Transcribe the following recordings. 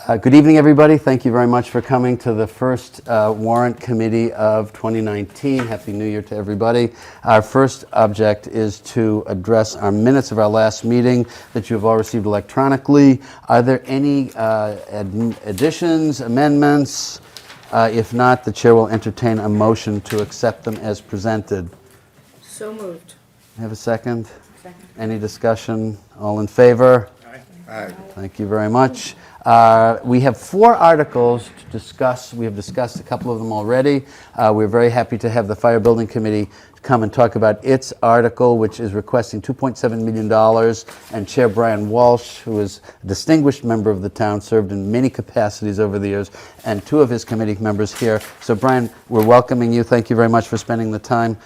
Good evening, everybody. Thank you very much for coming to the first Warrant Committee of 2019. Happy New Year to everybody. Our first object is to address our minutes of our last meeting that you have all received electronically. Are there any additions, amendments? If not, the chair will entertain a motion to accept them as presented. So moved. Have a second? Second. Any discussion? All in favor? Aye. Thank you very much. We have 4 articles to discuss. We have discussed a couple of them already. We're very happy to have the Fire Building Committee come and talk about its article, which is requesting $2.7 million. And Chair Brian Walsh, who is a distinguished member of the town, served in many capacities over the years, and 2 of his committee members here. So Brian, we're welcoming you. Thank you very much for spending the time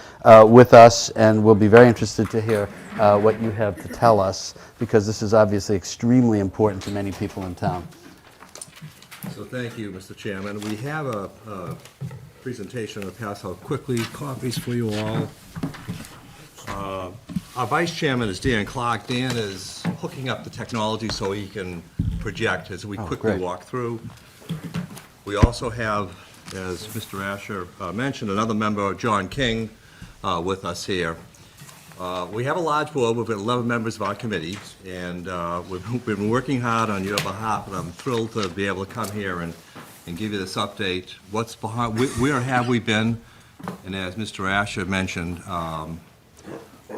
with us, and we'll be very interested to hear what you have to tell us, because this is obviously extremely important to many people in town. So thank you, Mr. Chairman. We have a presentation to pass out quickly, copies for you all. Our Vice Chairman is Dan Clark. Dan is hooking up the technology so he can project as we quickly great. walk through. We also have, as Mr. Asher mentioned, another member, John King, with us here. We have a large board. We've got 11 members of our committee, and we've been working hard on your behalf, and I'm thrilled to be able to come here and give you this update. What's behind, where have we been? And as Mr. Asher mentioned,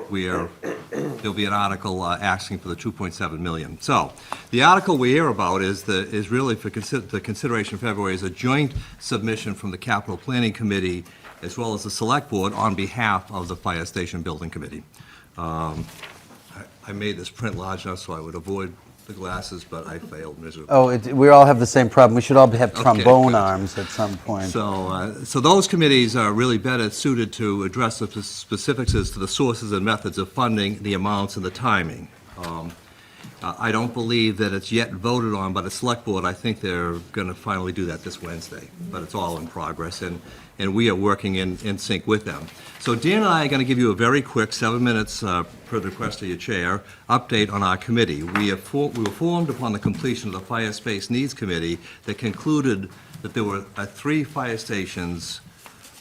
there'll be an article asking for the $2.7 million. So the article we hear about is really for the consideration of February is a joint submission from the Capital Planning Committee as well as the Select Board on behalf of the Fire Station Building Committee. I made this print large enough so I would avoid the glasses, but I failed miserably. Oh, we all have the same problem. We should all have trombone good. arms at some point. So those committees are really better suited to address the specifics as to the sources and methods of funding, the amounts, and the timing. I don't believe that it's yet voted on by the Select Board. I think they're going to finally do that this Wednesday, but it's all in progress, and we are working in sync with them. So Dan and I are going to give you a very quick 7 minutes, per the request of your chair, update on our committee. We were formed upon the completion of the Fire Space Needs Committee that concluded that there were 3 fire stations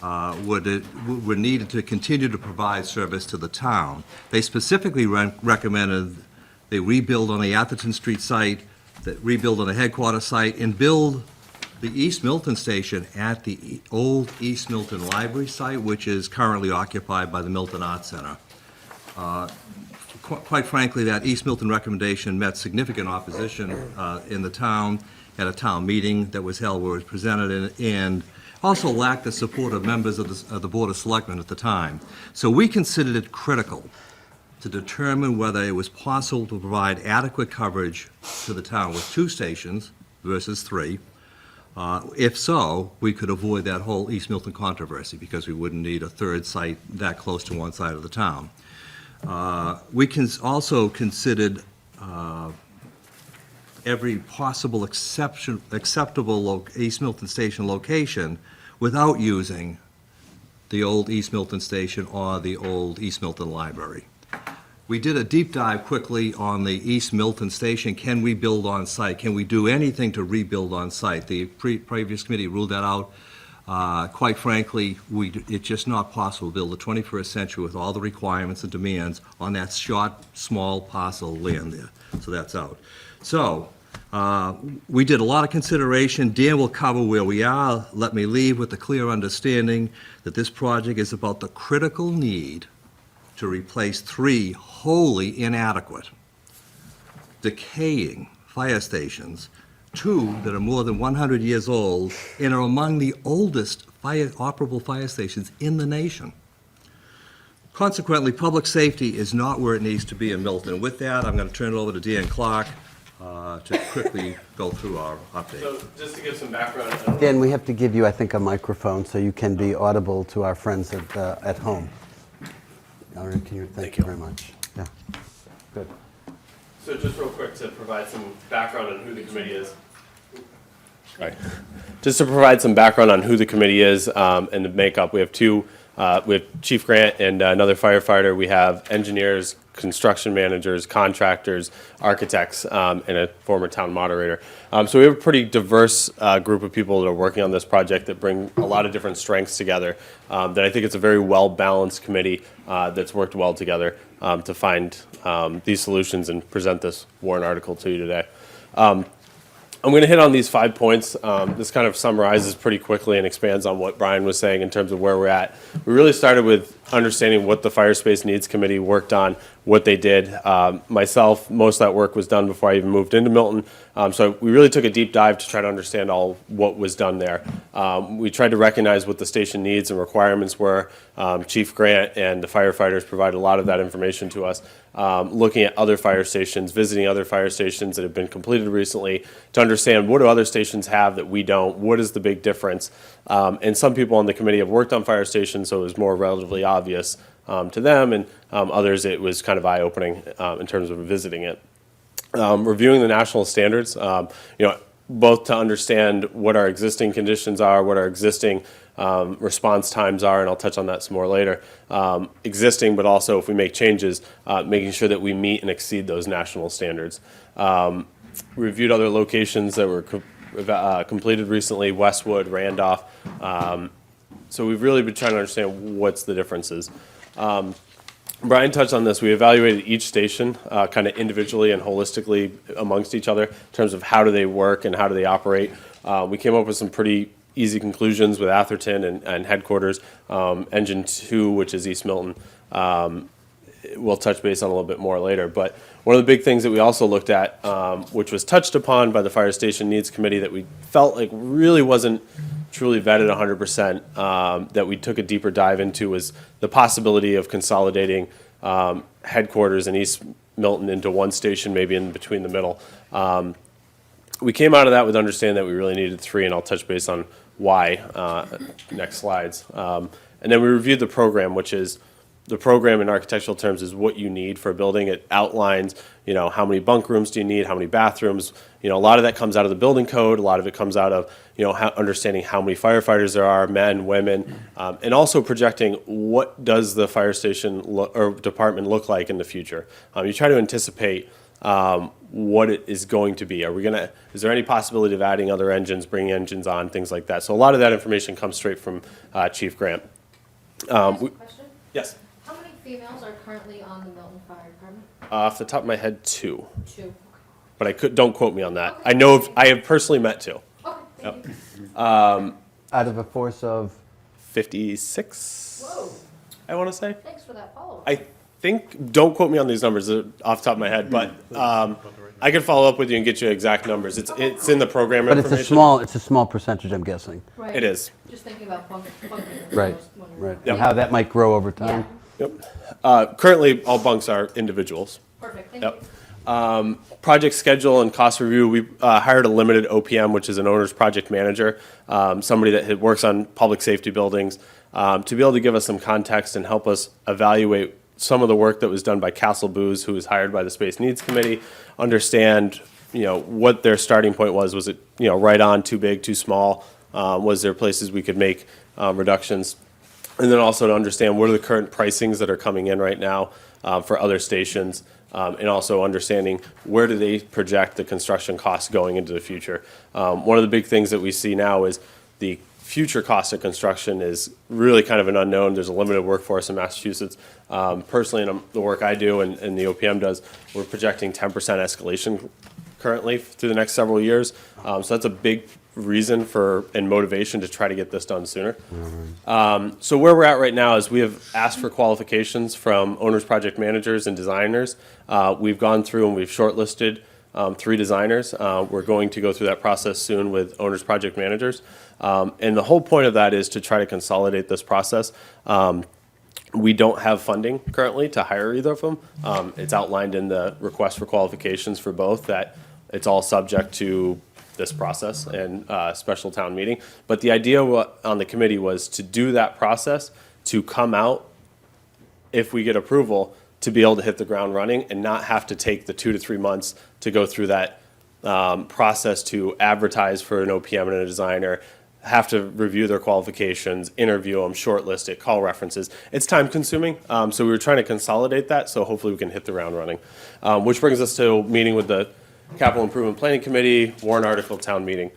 were needed to continue to provide service to the town. They specifically recommended they rebuild on the Atherton Street site, that rebuild on the headquarters site, and build the East Milton station at the old East Milton Library site, which is currently occupied by the Milton Arts Center. Quite frankly, that East Milton recommendation met significant opposition in the town at a town meeting that was held where it was presented, and also lacked the support of members of the Board of Selectmen at the time. So we considered it critical to determine whether it was possible to provide adequate coverage to the town with 2 stations versus 3. If so, we could avoid that whole East Milton controversy because we wouldn't need a 3rd site that close to one side of the town. We also considered every possible acceptable East Milton station location without using the old East Milton station or the old East Milton Library. We did a deep dive quickly on the East Milton station. Can we build on site? Can we do anything to rebuild on site? The previous committee ruled that out. Quite frankly, it's just not possible to build the 21st century with all the requirements and demands on that short, small parcel of land there. So that's out. So we did a lot of consideration. Dan will cover where we are. Let me leave with the clear understanding that this project is about the critical need to replace 3 wholly inadequate, decaying fire stations, 2 that are more than 100 years old and are among the oldest operable fire stations in the nation. Consequently, public safety is not where it needs to be in Milton. With that, I'm going to turn it over to Dan Clark to quickly go through our update. So just to give some background. Dan, we have to give you, I think, a microphone so you can be audible to our friends at home. All right, thank you very much. Yeah, good. So just real quick to provide some background on who the committee is. Right. Just to provide some background on who the committee is and the makeup, we have 2. We have Chief Grant and another firefighter. We have engineers, construction managers, contractors, architects, and a former town moderator. So we have a pretty diverse group of people that are working on this project that bring a lot of different strengths together. That I think it's a very well-balanced committee that's worked well together to find these solutions and present this warrant article to you today. I'm going to hit on these 5 points. This kind of summarizes pretty quickly and expands on what Brian was saying in terms of where we're at. We really started with understanding what the Fire Space Needs Committee worked on, what they did. Myself, most of that work was done before I even moved into Milton. So we really took a deep dive to try to understand all what was done there. We tried to recognize what the station needs and requirements were. Chief Grant and the firefighters provided a lot of that information to us. Looking at other fire stations, visiting other fire stations that have been completed recently to understand what do other stations have that we don't, what is the big difference. And some people on the committee have worked on fire stations, so it was more relatively obvious to them, and others it was kind of eye-opening in terms of visiting it. Reviewing the national standards, both to understand what our existing conditions are, what our existing response times are, and I'll touch on that some more later. Existing, but also if we make changes, making sure that we meet and exceed those national standards. Reviewed other locations that were completed recently, Westwood, Randolph. So we've really been trying to understand what's the differences. Brian touched on this. We evaluated each station kind of individually and holistically amongst each other in terms of how do they work and how do they operate. We came up with some pretty easy conclusions with Atherton and headquarters. Engine 2, which is East Milton, we'll touch base on a little bit more later. But one of the big things that we also looked at, which was touched upon by the Fire Station Needs Committee that we felt like really wasn't truly vetted 100%, that we took a deeper dive into, was the possibility of consolidating headquarters in East Milton into one station, maybe in between the middle. We came out of that with understanding that we really needed 3, and I'll touch base on why next slides. And then we reviewed the program, which is the program in architectural terms is what you need for a building. It outlines, how many bunk rooms do you need, how many bathrooms. A lot of that comes out of the building code. A lot of it comes out of, understanding how many firefighters there are, men, women, and also projecting what does the fire station or department look like in the future. You try to anticipate what it is going to be. Is there any possibility of adding other engines, bringing engines on, things like that? So a lot of that information comes straight from Chief Grant. Question? Yes. How many females are currently on the Milton Fire Department? Off the top of my head, 2. 2. But don't quote me on that. Okay. I have personally met 2. Okay, thank you. Out of a force of? 56, Whoa, I want to say. thanks for that follow-up. I think, don't quote me on these numbers off the top of my head, but I can follow up with you and get you exact numbers. It's in the program But information. it's a small percentage, I'm guessing. Right. It is. Just thinking about bunking. Right, right. Yep. And how that might grow over Yeah, time. Yep. Currently, all bunks are individuals. perfect, thank Yep. you. Project schedule and cost review, we hired a limited OPM, which is an owner's project manager, somebody that works on public safety buildings, to be able to give us some context and help us evaluate some of the work that was done by Castle Booz, who was hired by the Space Needs Committee, understand what their starting point was. Was it right on, too big, too small? Was there places we could make reductions? And then also to understand what are the current pricings that are coming in right now for other stations, and also understanding where do they project the construction costs going into the future. One of the big things that we see now is the future cost of construction is really kind of an unknown. There's a limited workforce in Massachusetts. Personally, in the work I do and the OPM does, we're projecting 10% escalation currently through the next several years. So that's a big reason and motivation to try to get this done sooner. So where we're at right now is we have asked for qualifications from owners, project managers, and designers. We've gone through and we've shortlisted 3 designers. We're going to go through that process soon with owners, project managers. And the whole point of that is to try to consolidate this process. We don't have funding currently to hire either of them. It's outlined in the request for qualifications for both that it's all subject to this process and special town meeting. But the idea on the committee was to do that process, to come out, if we get approval, to be able to hit the ground running and not have to take the 2 to 3 months to go through that process to advertise for an OPM and a designer, have to review their qualifications, interview them, shortlist it, call references. It's time consuming, so we were trying to consolidate that, so hopefully we can hit the ground running. Which brings us to meeting with the Capital Improvement Planning Committee, warrant article, town meeting.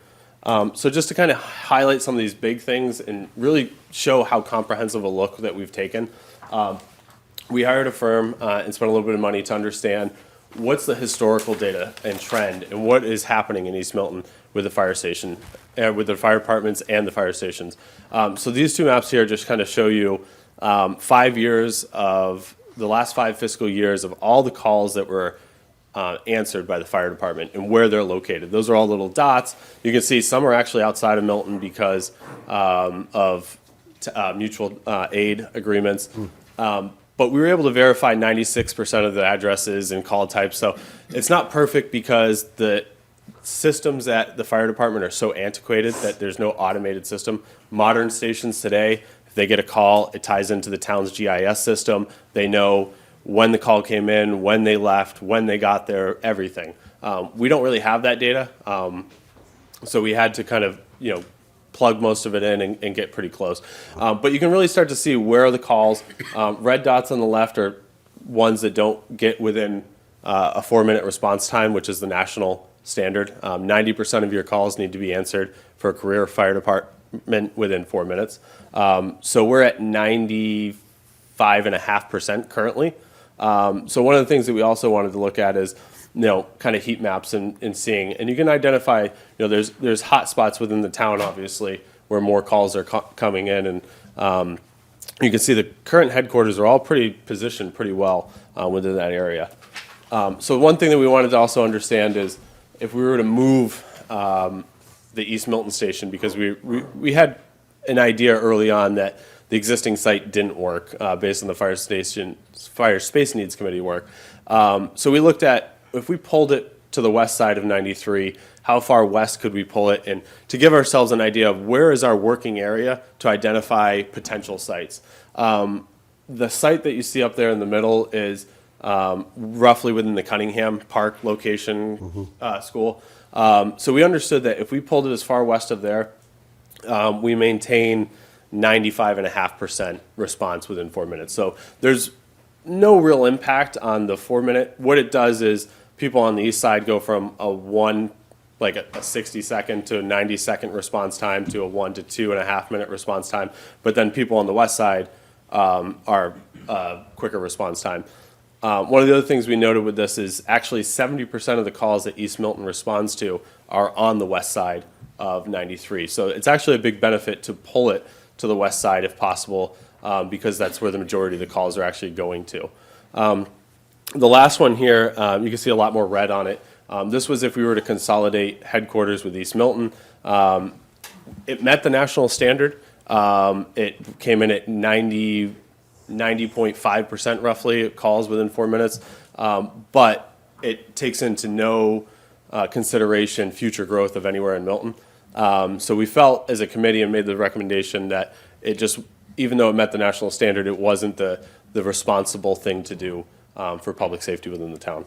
So just to kind of highlight some of these big things and really show how comprehensive a look that we've taken, we hired a firm and spent a little bit of money to understand what's the historical data and trend and what is happening in East Milton with the fire station, with the fire departments and the fire stations. So these two maps here just kind of show you 5 years of the last 5 fiscal years of all the calls that were answered by the fire department and where they're located. Those are all little dots. You can see some are actually outside of Milton because of mutual aid agreements. But we were able to verify 96% of the addresses and call types. So it's not perfect because the systems at the fire department are so antiquated that there's no automated system. Modern stations today, if they get a call, it ties into the town's GIS system. They know when the call came in, when they left, when they got there, everything. We don't really have that data. So we had to kind of, plug most of it in and get pretty close. But you can really start to see where are the calls. Red dots on the left are ones that don't get within a 4-minute response time, which is the national standard. 90% of your calls need to be answered for a career fire department within 4 minutes. So we're at 95.5% currently. So one of the things that we also wanted to look at is kind of heat maps and seeing, and you can identify, there's hot spots within the town, obviously, where more calls are coming in, and you can see the current headquarters are all positioned pretty well within that area. So one thing that we wanted to also understand is if we were to move the East Milton station, because we had an idea early on that the existing site didn't work based on the fire space needs committee work. So we looked at, if we pulled it to the west side of 93, how far west could we pull it? And to give ourselves an idea of where is our working area to identify potential sites. The site that you see up there in the middle is roughly within the Cunningham Park location school. So we understood that if we pulled it as far west of there, we maintain 95.5% response within 4 minutes. So there's no real impact on the 4 minute. What it does is people on the east side go from a 60-second to a 90-second response time to a 1 to 2.5 minute response time. But then people on the west side are quicker response time. One of the other things we noted with this is actually 70% of the calls that East Milton responds to are on the west side of 93. So it's actually a big benefit to pull it to the west side if possible, because that's where the majority of the calls are actually going to. The last one here, you can see a lot more red on it. This was if we were to consolidate headquarters with East Milton. It met the national standard. It came in at 90.5% roughly calls within 4 minutes, but it takes into no consideration future growth of anywhere in Milton. So we felt as a committee and made the recommendation that it just, even though it met the national standard, it wasn't the responsible thing to do for public safety within the town.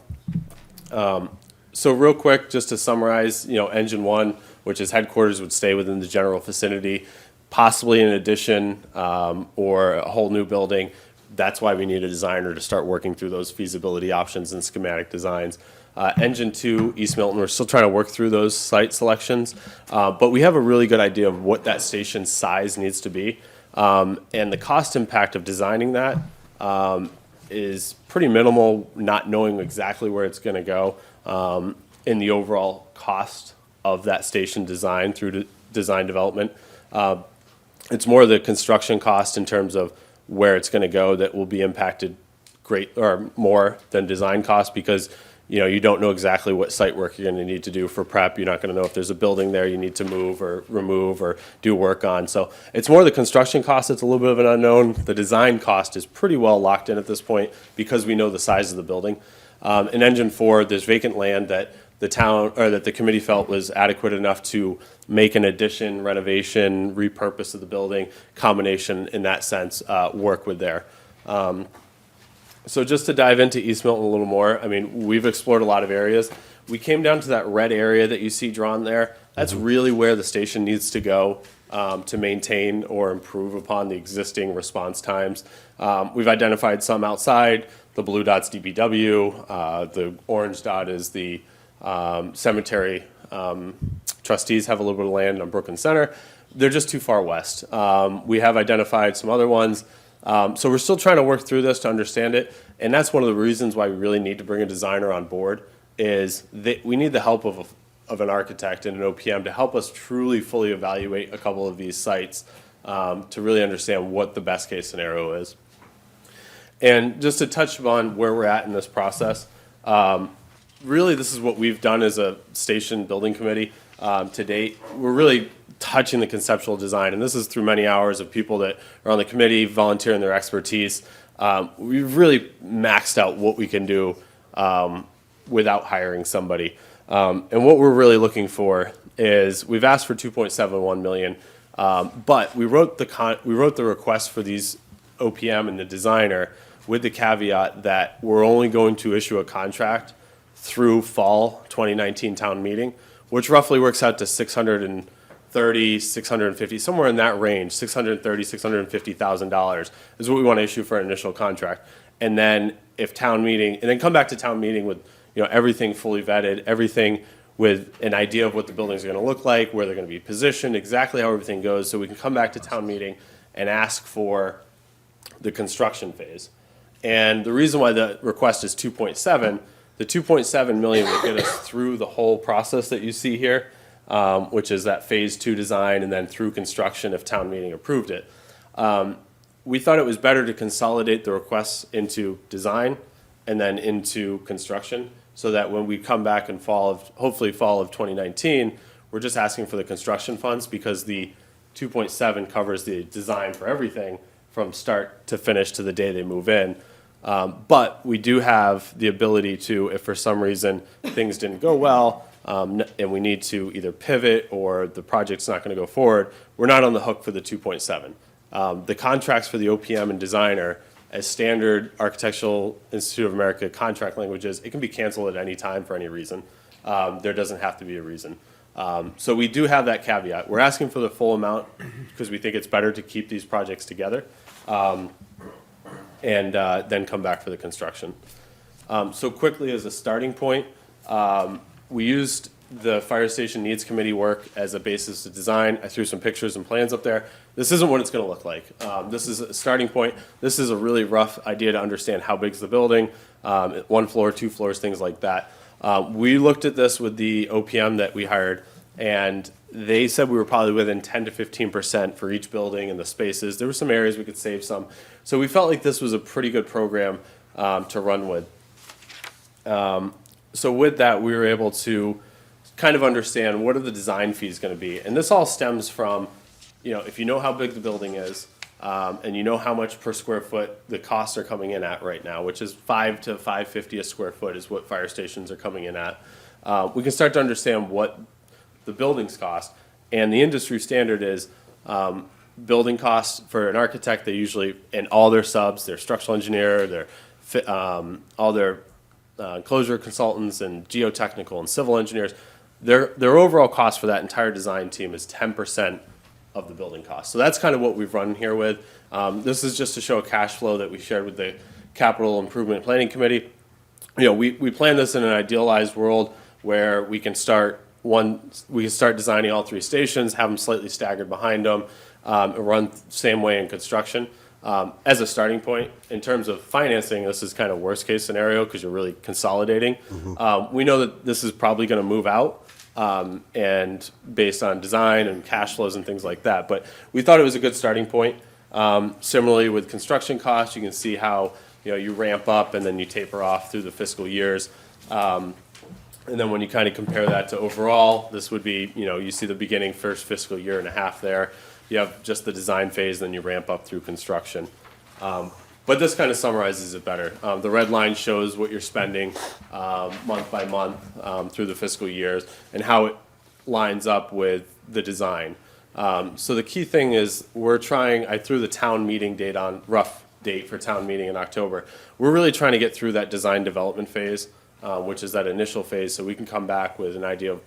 So real quick, just to summarize, Engine 1, which is headquarters, would stay within the general vicinity, possibly an addition or a whole new building. That's why we need a designer to start working through those feasibility options and schematic designs. Engine 2, East Milton, we're still trying to work through those site selections, but we have a really good idea of what that station's size needs to be. And the cost impact of designing that is pretty minimal, not knowing exactly where it's going to go in the overall cost of that station design through design development. It's more the construction cost in terms of where it's going to go that will be impacted great or more than design cost, because you don't know exactly what site work you're going to need to do for prep. You're not going to know if there's a building there you need to move or remove or do work on. So it's more the construction cost that's a little bit of an unknown. The design cost is pretty well locked in at this point because we know the size of the building. In Engine 4, there's vacant land that the town or that the committee felt was adequate enough to make an addition, renovation, repurpose of the building, combination in that sense, work with there. So just to dive into East Milton a little more, we've explored a lot of areas. We came down to that red area that you see drawn there. That's really where the station needs to go to maintain or improve upon the existing response times. We've identified some outside. The blue dot's DPW. The orange dot is the cemetery trustees have a little bit of land on Brooklyn Center. They're just too far west. We have identified some other ones. So we're still trying to work through this to understand it. And that's one of the reasons why we really need to bring a designer on board is that we need the help of an architect and an OPM to help us truly fully evaluate a couple of these sites to really understand what the best case scenario is. And just to touch upon where we're at in this process, really this is what we've done as a station building committee to date. We're really touching the conceptual design, and this is through many hours of people that are on the committee volunteering their expertise. We've really maxed out what we can do without hiring somebody. And what we're really looking for is we've asked for 2.71 million, but we wrote the request for these OPM and the designer with the caveat that we're only going to issue a contract through fall 2019 town meeting, which roughly works out to 630, 650, somewhere in that range, $630,000, $650,000 is what we want to issue for an initial contract. And then if town meeting, and then come back to town meeting with everything fully vetted, everything with an idea of what the buildings are going to look like, where they're going to be positioned, exactly how everything goes, so we can come back to town meeting and ask for the construction phase. And the reason why the request is 2.7, the 2.7 million will get us through the whole process that you see here, which is that phase 2 design and then through construction if town meeting approved it. We thought it was better to consolidate the requests into design and then into construction, so that when we come back in hopefully fall of 2019, we're just asking for the construction funds because the 2.7 covers the design for everything from start to finish to the day they move in. But we do have the ability to, if for some reason things didn't go well, and we need to either pivot or the project's not going to go forward, we're not on the hook for the 2.7. The contracts for the OPM and designer, as standard Architectural Institute of America contract languages, it can be canceled at any time for any reason. There doesn't have to be a reason. So we do have that caveat. We're asking for the full amount because we think it's better to keep these projects together and then come back for the construction. So quickly as a starting point, we used the Fire Station Needs Committee work as a basis to design. I threw some pictures and plans up there. This isn't what it's going to look like. This is a starting point. This is a really rough idea to understand how big is the building, 1 floor, 2 floors, things like that. We looked at this with the OPM that we hired, and they said we were probably within 10 to 15% for each building and the spaces. There were some areas we could save some. So we felt like this was a pretty good program to run with. So with that, we were able to kind of understand what are the design fees going to be. And this all stems from, if you know how big the building is, and you know how much per square foot the costs are coming in at right now, which is $5 to $5.50 a square foot is what fire stations are coming in at. We can start to understand what the buildings cost. And the industry standard is building costs for an architect, they usually, and all their subs, their structural engineer, all their enclosure consultants and geotechnical and civil engineers, their overall cost for that entire design team is 10% of the building cost. So that's kind of what we've run here with. This is just to show a cash flow that we shared with the Capital Improvement Planning Committee. We plan this in an idealized world where we can start designing all 3 stations, have them slightly staggered behind them, and run same way in construction. As a starting point, in terms of financing, this is kind of worst case scenario because you're really consolidating. We know that this is probably going to move out and based on design and cash flows and things like that. But we thought it was a good starting point. Similarly with construction costs, you can see how you ramp up and then you taper off through the fiscal years. And then when you kind of compare that to overall, this would be, you see the beginning first fiscal year and a half there. You have just the design phase, then you ramp up through construction. But this kind of summarizes it better. The red line shows what you're spending month by month through the fiscal years and how it lines up with the design. So the key thing is I threw the town meeting date on, rough date for town meeting in October. We're really trying to get through that design development phase, which is that initial phase, so we can come back with an idea of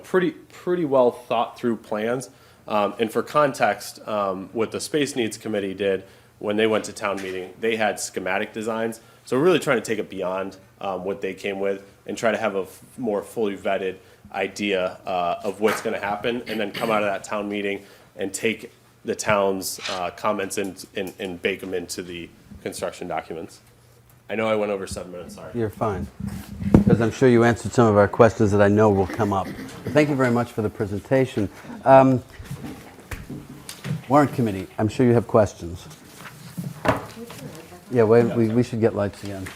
pretty well thought through plans. And for context, what the Space Needs Committee did when they went to town meeting, they had schematic designs. So we're really trying to take it beyond what they came with and try to have a more fully vetted idea of what's going to happen, and then come out of that town meeting and take the town's comments and bake them into the construction documents. I know I went over 7 minutes, sorry. You're fine, because I'm sure you answered some of our questions that I know will come up. But thank you very much for the presentation. Warrant Committee, I'm sure you have questions. Yeah, we should get lights again.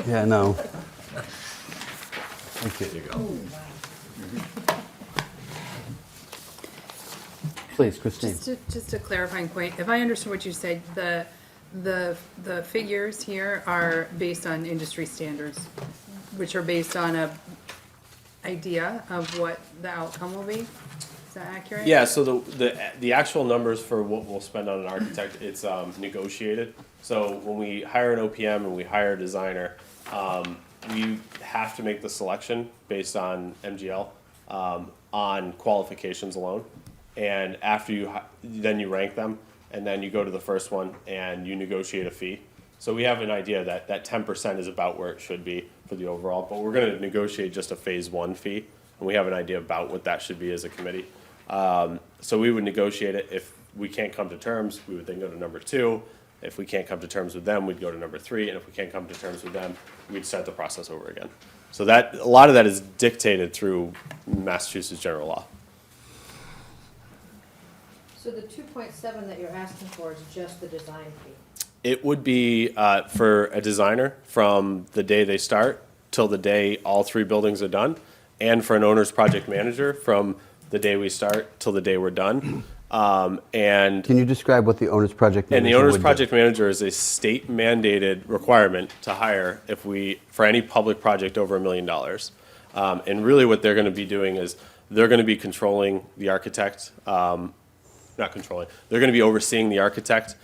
Yeah, no. Thank you. There you go. Please, Christine. Just a clarifying point, if I understood what you said, the figures here are based on industry standards, which are based on a idea of what the outcome will be? Is that accurate? Yeah, so the actual numbers for what we'll spend on an architect, it's negotiated. So when we hire an OPM and we hire a designer, we have to make the selection based on MGL, on qualifications alone. And after then you rank them, and then you go to the first one and you negotiate a fee. So we have an idea that 10% is about where it should be for the overall, but we're gonna negotiate just a phase 1 fee, and we have an idea about what that should be as a committee. So we would negotiate it. If we can't come to terms, we would then go to number 2. If we can't come to terms with them, we'd go to number 3, and if we can't come to terms with them, we'd start the process over again. So that, a lot of that is dictated through Massachusetts general law. So the 2.7 that you're asking for is just the design fee? It would be for a designer from the day they start till the day all 3 buildings are done, and for an owner's project manager from the day we start till the day we're done. And Can you describe what the owner's project manager the owner's would do? project manager is a state mandated requirement to hire for any public project over $1 million. And really what they're gonna be doing is they're gonna be controlling the architect, not controlling, they're gonna be overseeing the architect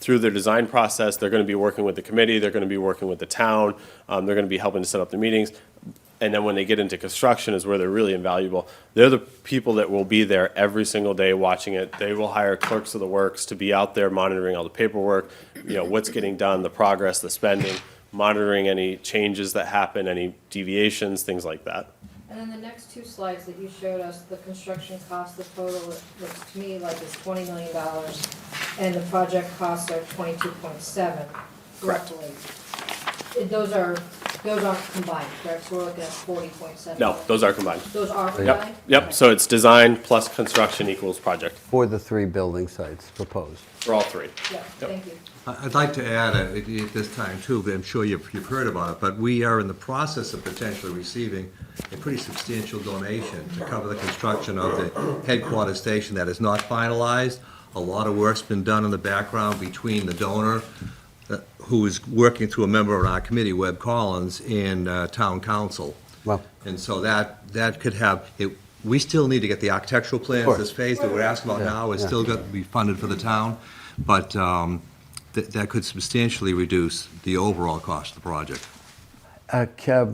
through their design process. They're gonna be working with the committee, they're gonna be working with the town, they're gonna be helping to set up the meetings. And then when they get into construction is where they're really invaluable. They're the people that will be there every single day watching it. They will hire clerks of the works to be out there monitoring all the paperwork, what's getting done, the progress, the spending, monitoring any changes that happen, any deviations, things like that. And then the next 2 slides that you showed us, the construction cost, the total looks to me like it's $20 million, and the project costs are 22.7 Correct. roughly. Those aren't combined, correct? So we're looking at 40.7. No, those are combined. Those are combined? Yep, so it's design plus construction equals project For the 3 building sites proposed. for all 3. Yeah, thank you. I'd like to add at this time too, but I'm sure you've heard about it, but we are in the process of potentially receiving a pretty substantial donation to cover the construction of the headquarters station that is not finalized. A lot of work's been done in the background between the donor, who is working through a member of our committee, Webb Collins, and town council. Well, And so that could have, we still need to get the architectural plans, course. this phase that we're asking about now is still got to be funded for the town, but that could substantially reduce the overall cost of the project.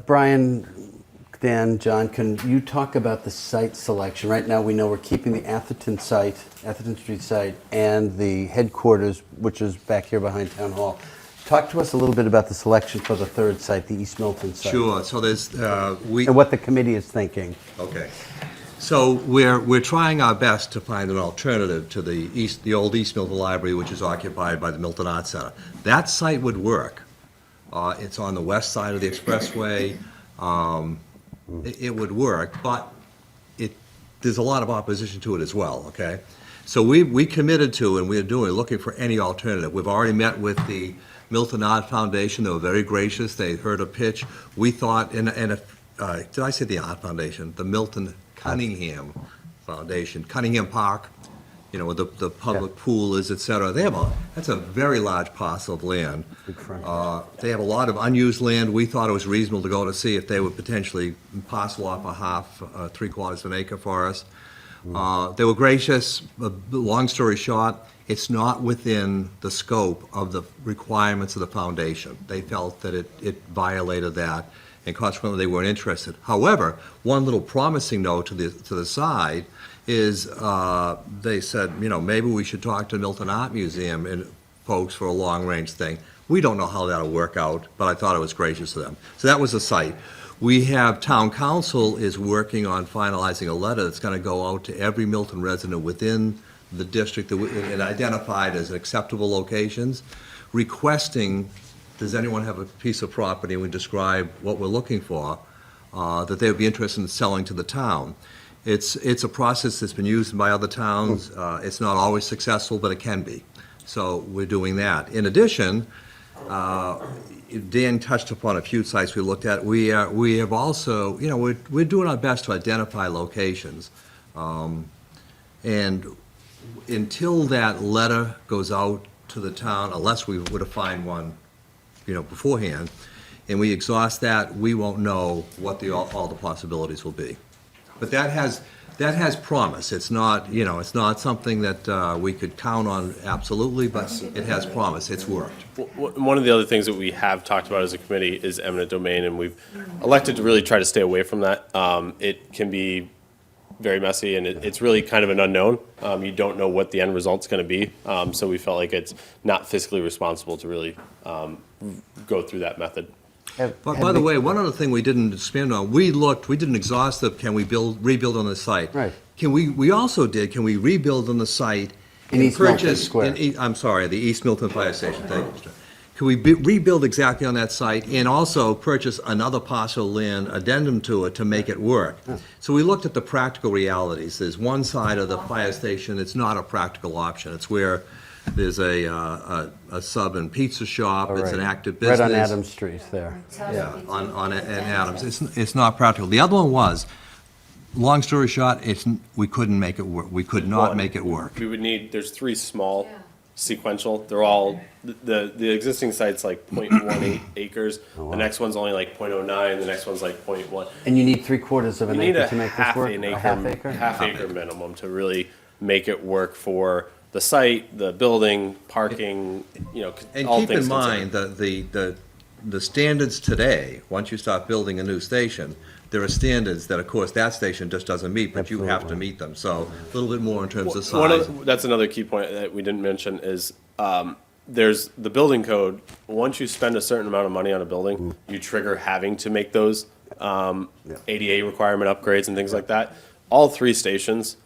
Brian, Dan, John, can you talk about the site selection? Right now, we know we're keeping the Atherton Street site, and the headquarters, which is back here behind Town Hall. Talk to us a little bit about the selection for the 3rd site, the East Milton site. Sure, so there's, And what the committee is thinking. okay. So we're trying our best to find an alternative to the old East Milton Library, which is occupied by the Milton Arts Center. That site would work. It's on the west side of the expressway. It would work, but there's a lot of opposition to it as well, okay? So we committed to, and we're looking for any alternative. We've already met with the Milton Art Foundation. They were very gracious. They heard a pitch. We thought, did I say the Art Foundation? The Milton Cunningham Foundation, Cunningham Park, where the public pool is, et cetera. That's a very large parcel of land. Big front. They have a lot of unused land. We thought it was reasonable to go to see if they would potentially parcel off a half, 3/4 of an acre for us. They were gracious. Long story short, it's not within the scope of the requirements of the foundation. They felt that it violated that, and consequently, they weren't interested. However, one little promising note to the side is, they said, maybe we should talk to Milton Art Museum and folks for a long-range thing. We don't know how that'll work out, but I thought it was gracious of them. So that was the site. We have, town council is working on finalizing a letter that's going to go out to every Milton resident within the district and identified as acceptable locations, requesting, does anyone have a piece of property, and we describe what we're looking for, that they would be interested in selling to the town. It's a process that's been used by other towns. It's not always successful, but it can be. So we're doing that. In addition, Dan touched upon a few sites we looked at. We have also, we're doing our best to identify locations. And until that letter goes out to the town, unless we were to find one, beforehand, and we exhaust that, we won't know what all the possibilities will be. But that has promise. It's not, it's not something that we could count on absolutely, but it has promise. It's worked. One of the other things that we have talked about as a committee is eminent domain, and we've elected to really try to stay away from that. It can be very messy, and it's really kind of an unknown. You don't know what the end result's going to be, so we felt like it's not fiscally responsible to really go through that method. But by the way, one other thing we didn't spend on, we did an exhaustive, can we rebuild on the site? Right. Can we rebuild on the site? In and East Milton purchase- Square. I'm sorry, the East Milton Fire Station, thank you, Mr. Can we rebuild exactly on that site and also purchase another parcel of land, addendum to it to make it work? So we looked at the practical realities. There's one side of the fire station that's not a practical option. It's where there's a sub and pizza shop, it's an active business. Right on Adams Street there. Yeah, on Adams. It's not practical. The other one was, long story short, we couldn't make it work. We could not make it work. We would need, there's 3 small sequential. They're all, the existing site's like 0.18 acres. The next one's only like 0.09, the next one's like 0.1. And you need 3/4 of You an need acre a to make this half work? an A acre, half acre? half acre minimum to really make it work for the site, the building, parking, And all keep things in mind considered. that the standards today, once you start building a new station, there are standards that, of course, that station just doesn't meet, but you have to Absolutely. meet them. So a little bit more in terms of One size. that's another key point that we didn't mention is, there's the building code. Once you spend a certain amount of money on a building, you trigger having to make those ADA requirement upgrades and things like that. All 3 stations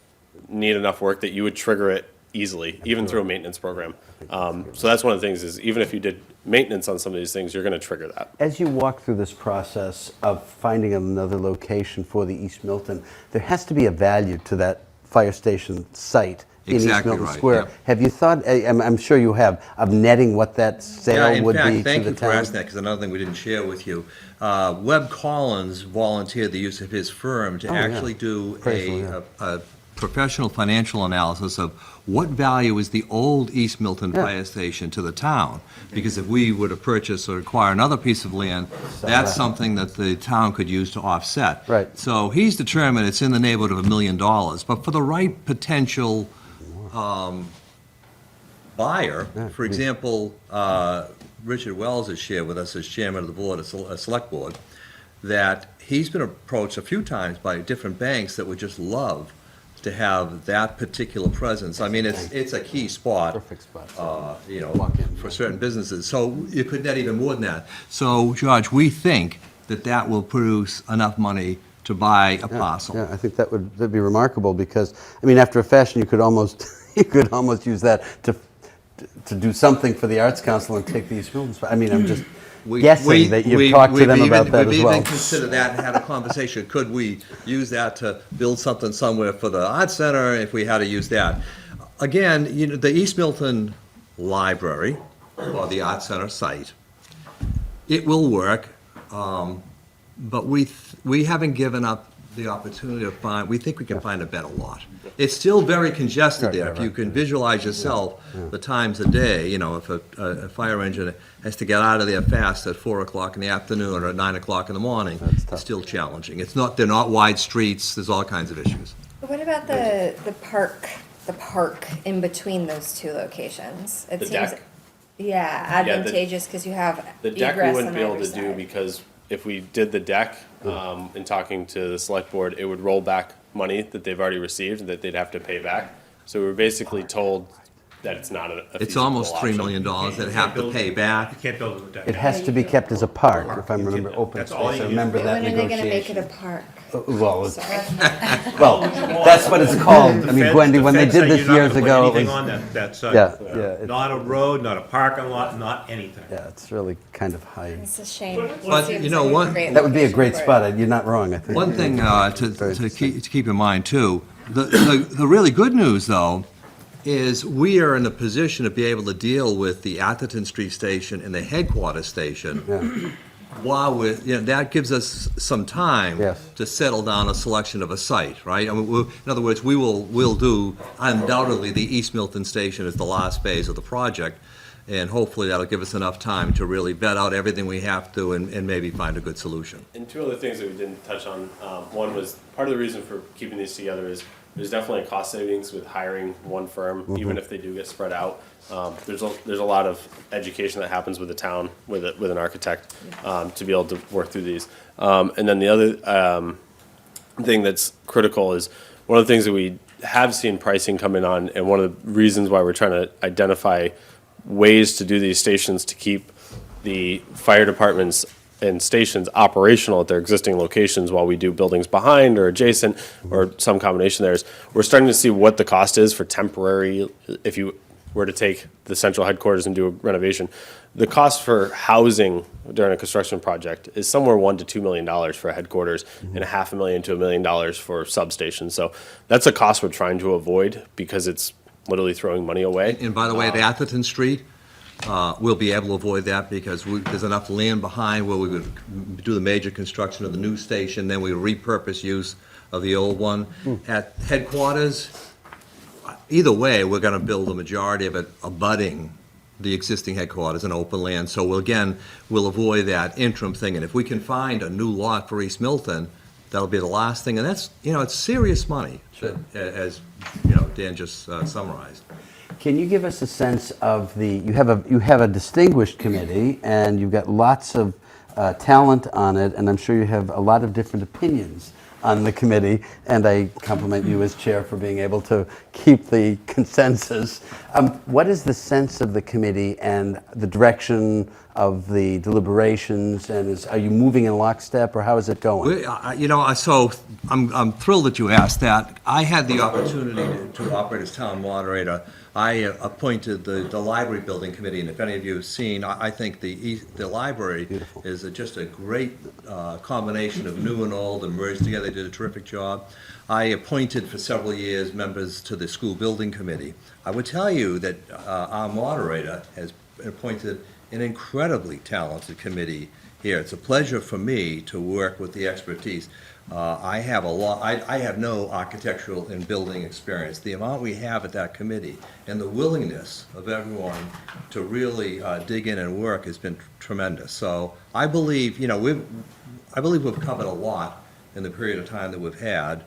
need enough work that you would trigger it easily, even through a maintenance program. So that's one of the things is, even if you did maintenance on some of these things, you're going to trigger that. As you walk through this process of finding another location for the East Milton, there has to be a value to that fire station site in East Exactly Milton right, Square. yeah. Have you thought, I'm sure you have, of netting what that Yeah, sale would in be fact, to thank the you for town? asking that, because another thing we didn't share with you. Webb Collins volunteered the use of his firm to Oh, yeah. actually do Appraisal, a professional financial analysis of what value is the old East Milton Yeah. Fire Station to the town? Because if we were to purchase or acquire another piece of land, that's something that the town could use to offset. Right. So he's determined it's in the neighborhood of $1 million, but for the right potential buyer, for example, Richard Wells has shared with us as chairman of the board, a select board, that he's been approached a few times by different banks that would just love to have that particular presence. I mean, it's a key spot. Perfect spot. Walk in, for certain businesses. So you could net even more than that. So, George, we think that will produce enough money to buy a parcel. Yeah, I think that'd be remarkable because, I mean, after a fashion, you could almost use that to do something for the Arts Council and take these films. I mean, I'm just guessing that you've talked to them about that as We've well. even considered that and had a conversation. Could we use that to build something somewhere for the Arts Center if we had to use that? Again, the East Milton Library, or the Arts Center site, it will work, but we haven't given up the opportunity to find, we think we can find a better lot. It's still very congested there. If you can visualize yourself the times a day, if a fire engine has to get out of there fast at 4 o'clock in the afternoon or at 9 o'clock in the morning, it's still challenging. They're not wide streets, there's all kinds of issues. What about the park in between those 2 locations? It The seems, deck? yeah, advantageous because you have The deck we egress wouldn't on be able every to do side. because if we did the deck, in talking to the select board, it would roll back money that they've already received that they'd have to pay back. So we were basically told that it's not a It's feasible almost $3 option. million that have to pay back. You can't build it with It that. has to be kept as a park, if I remember, open That's space. all I you remember use. that When are they gonna make it a negotiation. park? Well, Sorry. well, that's what it's called. I mean, Wendy, when they did this years ago, it Anything was, on that site. yeah, it's- Not a road, not a parking lot, not anything. yeah, it's really kind of high. It's a shame. But, Seems you know, like a one- great That would be a great location for it. spot. You're not wrong, I think. One thing Very to interesting. keep in mind, too, the really good news, though, is we are in a position to be able to deal with the Atherton Street Station and the headquarters station Yeah. while we're, that gives us some time Yes. to settle down a selection of a site, right? I mean, in other words, we'll do undoubtedly the East Milton Station is the last phase of the project, and hopefully that'll give us enough time to really vet out everything we have to and maybe find a good solution. And two other things that we didn't touch on. One was, part of the reason for keeping these together is there's definitely a cost savings with hiring one firm, even if they do get spread out. There's a lot of education that happens with the town, with an architect, to be able to work through these. And then the other thing that's critical is, one of the things that we have seen pricing coming on, and one of the reasons why we're trying to identify ways to do these stations to keep the fire departments and stations operational at their existing locations while we do buildings behind or adjacent or some combination there, is we're starting to see what the cost is for temporary, if you were to take the central headquarters and do a renovation. The cost for housing during a construction project is somewhere $1 to $2 million for a headquarters and $500,000 to $1 million for substations. So that's a cost we're trying to avoid because it's literally throwing money away. And by the way, at Atherton Street, we'll be able to avoid that because there's enough land behind where we would do the major construction of the new station, then we repurpose use of the old one. At headquarters, either way, we're gonna build a majority of it abutting the existing headquarters and open land. So we'll avoid that interim thing. And if we can find a new lot for East Milton, that'll be the last thing. And that's, it's serious money, as, Dan just summarized. Can you give us a sense of you have a distinguished committee, and you've got lots of talent on it, and I'm sure you have a lot of different opinions on the committee, and I compliment you as chair for being able to keep the consensus. What is the sense of the committee and the direction of the deliberations, and are you moving in lockstep, or how is it going? So I'm thrilled that you asked that. I had the opportunity to operate as town moderator. I appointed the library building committee, and if any of you have seen, I think the library Beautiful. is just a great combination of new and old and merged together. They did a terrific job. I appointed for several years members to the school building committee. I would tell you that our moderator has appointed an incredibly talented committee here. It's a pleasure for me to work with the expertise. I have I have no architectural and building experience. The amount we have at that committee and the willingness of everyone to really dig in and work has been tremendous. So I believe, we've covered a lot in the period of time that we've had.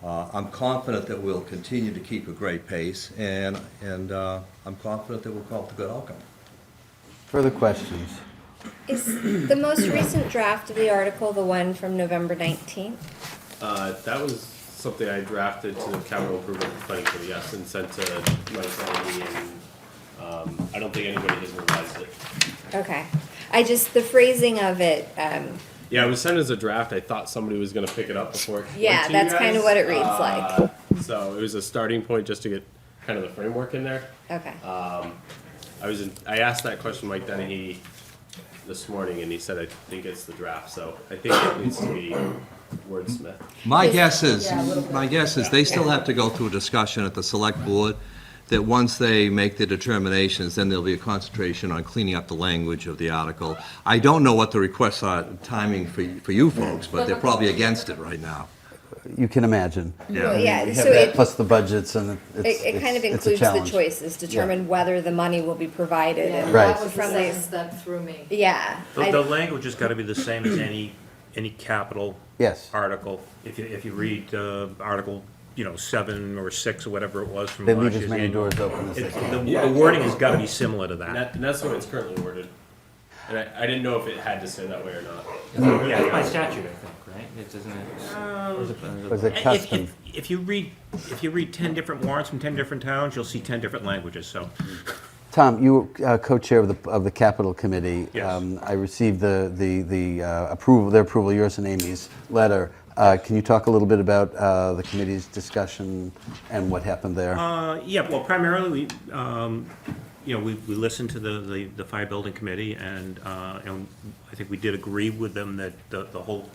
I'm confident that we'll continue to keep a great pace, and I'm confident that we'll come up with a good outcome. Further questions? Is the most recent draft of the article the one from November 19th? That was something I drafted to the capital improvement planning committee, yes, and sent to Mike Kennedy, and I don't think anybody has revised it. Okay. The phrasing of it, Yeah, it was sent as a draft. I thought somebody was gonna pick it up before it went Yeah, to you that's kind of guys. what it reads like. So it was a starting point just to get kind of the framework in there. okay. I asked that question to Mike Dennehy this morning, and he said, I think it's the draft, so I think it needs to be wordsmith. My guess is they still have to go through a discussion at the select board, that once they make the determinations, then there'll be a concentration on cleaning up the language of the article. I don't know what the requests are, timing for you folks, but they're probably against it right now. You can imagine. Well, yeah, You so have that it, plus the budgets, and it kind of it's a includes the challenge. choices, determine whether the money will be provided. Yeah, and Right. that was the from sentence these- that threw me. Yeah. The language has got to be the same as any capital Yes. article. If you read Article, 7 or 6 or whatever it was from They last leave as year's many annual. doors open as they can. The wording has got to be similar to that. And that's the way it's currently worded. And I didn't know if it had to say that way or not. Yeah, it's by statute, I think, right? It doesn't. Or is it- Was it custom? If you read 10 different warrants from 10 different towns, you'll see 10 different languages, so. Tom, you were co-chair of the capital committee. Yes. I received the approval, their approval, yours and Amy's letter. Can you talk a little bit about the committee's discussion and what happened there? Yeah, well, primarily, we listened to the fire building committee, and I think we did agree with them that the whole,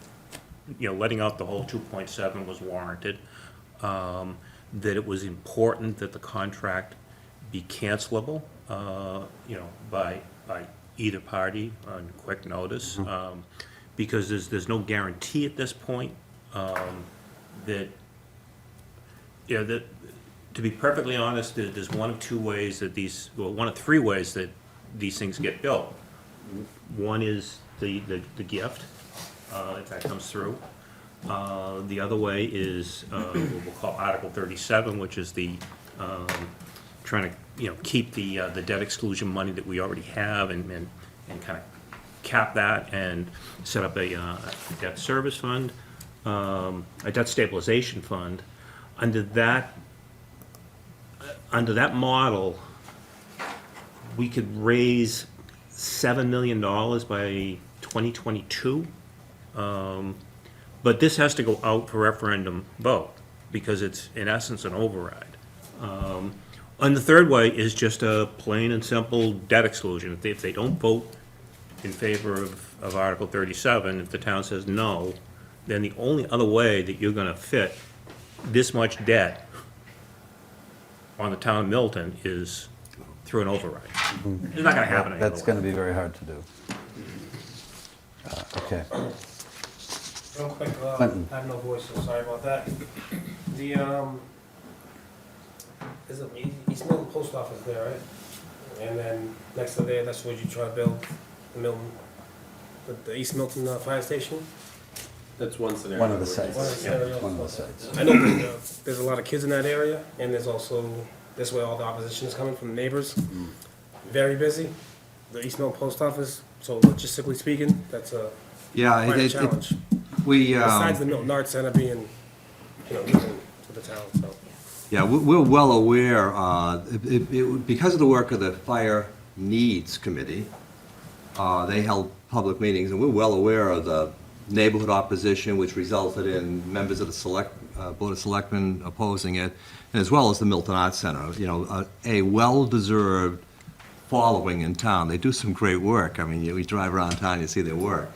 letting out the whole 2.7 was warranted. That it was important that the contract be cancelable, by either party on quick notice, because there's no guarantee at this point that, to be perfectly honest, there's one of two ways that one of three ways that these things get built. One is the gift, if that comes through. The other way is what we'll call Article 37, which is the trying to keep the debt exclusion money that we already have and kind of cap that and set up a debt service fund, a debt stabilization fund. Under that model, we could raise $7 million by 2022. But this has to go out for referendum vote because it's in essence an override. And the third way is just a plain and simple debt exclusion. If they don't vote in favor of Article 37, if the town says no, then the only other way that you're gonna fit this much debt on the town of Milton is through an override. It's not gonna happen any other That's way. going to be very hard to do. Okay. Real quick, Clinton. I have no voice, so sorry about that. There's a East Milton post office there, right? And then next to there, that's where you try to build the Milton, the East Milton fire station. That's one scenario. One of the One sites. of the scenarios. One of the sites. I know that, there's a lot of kids in that area, and there's also, this way all the opposition is coming from the neighbors. Very busy, the East Milton post office, so logistically speaking, that's Yeah, quite a challenge. we, Besides the Milton Arts Center being, given to the town, so. yeah, we're well aware, because of the work of the Fire Needs Committee, they held public meetings, and we're well aware of the neighborhood opposition, which resulted in members of the Board of Selectmen opposing it, and as well as the Milton Arts Center, a well-deserved following in town. They do some great work. I mean, you drive around town, you see their work.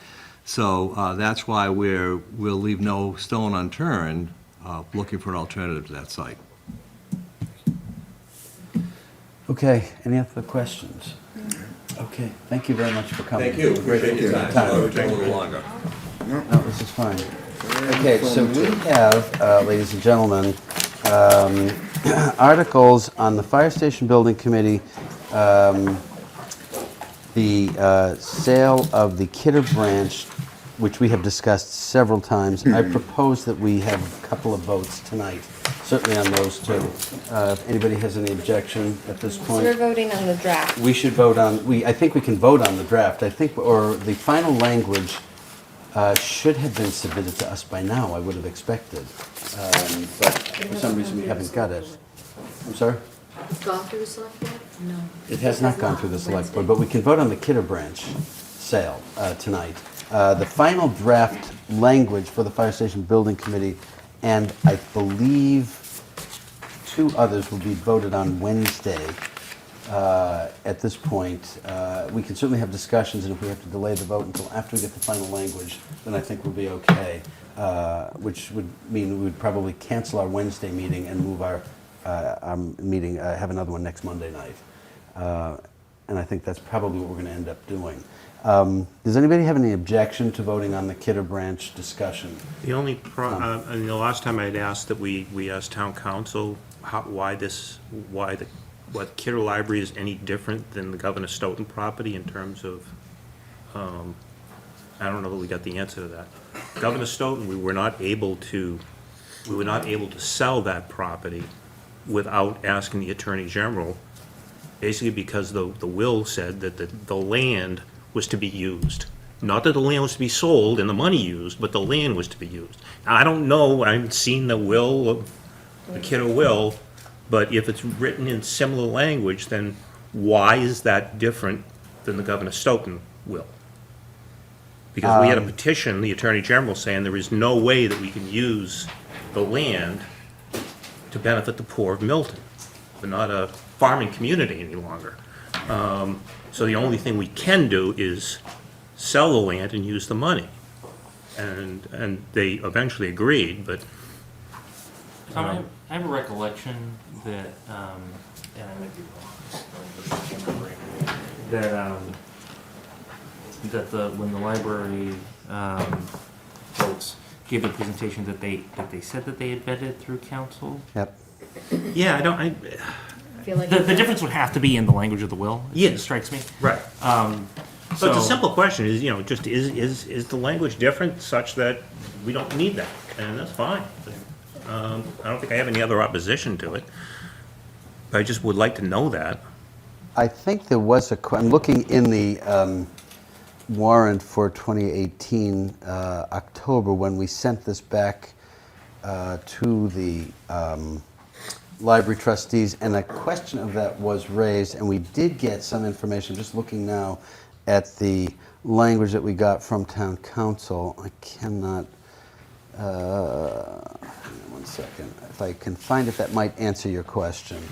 So that's why we'll leave no stone unturned looking for an alternative to that site. Okay, any other questions? Okay, thank you very much for coming. Thank you. Great Appreciate your time. time. Sorry, it took a little longer. No, this is fine. Okay, so we have, ladies and gentlemen, articles on the Fire Station Building Committee, the sale of the Kidder Branch, which we have discussed several times. I propose that we have a couple of votes tonight, certainly on those two. If anybody has any objection at this So we're point. voting on the draft. We should vote on, I think we can vote on the draft, I think, or the final language should have been submitted to us by now, I would have expected. But for some reason, we haven't got it. I'm sorry? It's gone through the select board? No. It has not gone through the select board, but we can vote on the Kidder Branch sale tonight. The final draft language for the Fire Station Building Committee, and I believe two others will be voted on Wednesday. At this point, we can certainly have discussions, and if we have to delay the vote until after we get the final language, then I think we'll be okay, which would mean we would probably cancel our Wednesday meeting and move our meeting, have another one next Monday night. And I think that's probably what we're going to end up doing. Does anybody have any objection to voting on the Kidder Branch discussion? The only, and the last time I'd asked that we asked town council what Kidder Library is any different than the Governor Stoughton property in terms of, I don't know that we got the answer to that. Governor Stoughton, we were not able to sell that property without asking the Attorney General, basically because the will said that the land was to be used. Not that the land was to be sold and the money used, but the land was to be used. Now, I don't know, I haven't seen the will of the Kidder will, but if it's written in similar language, then why is that different than the Governor Stoughton will? Because we had a petition, the Attorney General saying there is no way that we can use the land to benefit the poor of Milton. We're not a farming community any longer. So the only thing we can do is sell the land and use the money. And they eventually agreed, but Tom, I have a recollection that, and I might be wrong, that when the library folks gave the presentation that they said that they had vetted through council. Yep. yeah, I feel like. The difference would have to be in the language of the will. It Yes. strikes me. right. So it's a simple question, is, just is the language different such that we don't need that? And that's fine. I don't think I have any other opposition to it. I just would like to know that. I think there was I'm looking in the warrant for 2018 October when we sent this back to the library trustees, and a question of that was raised, and we did get some information, just looking now at the language that we got from town council. I cannot, hang on 1 second. If I can find it, that might answer your question.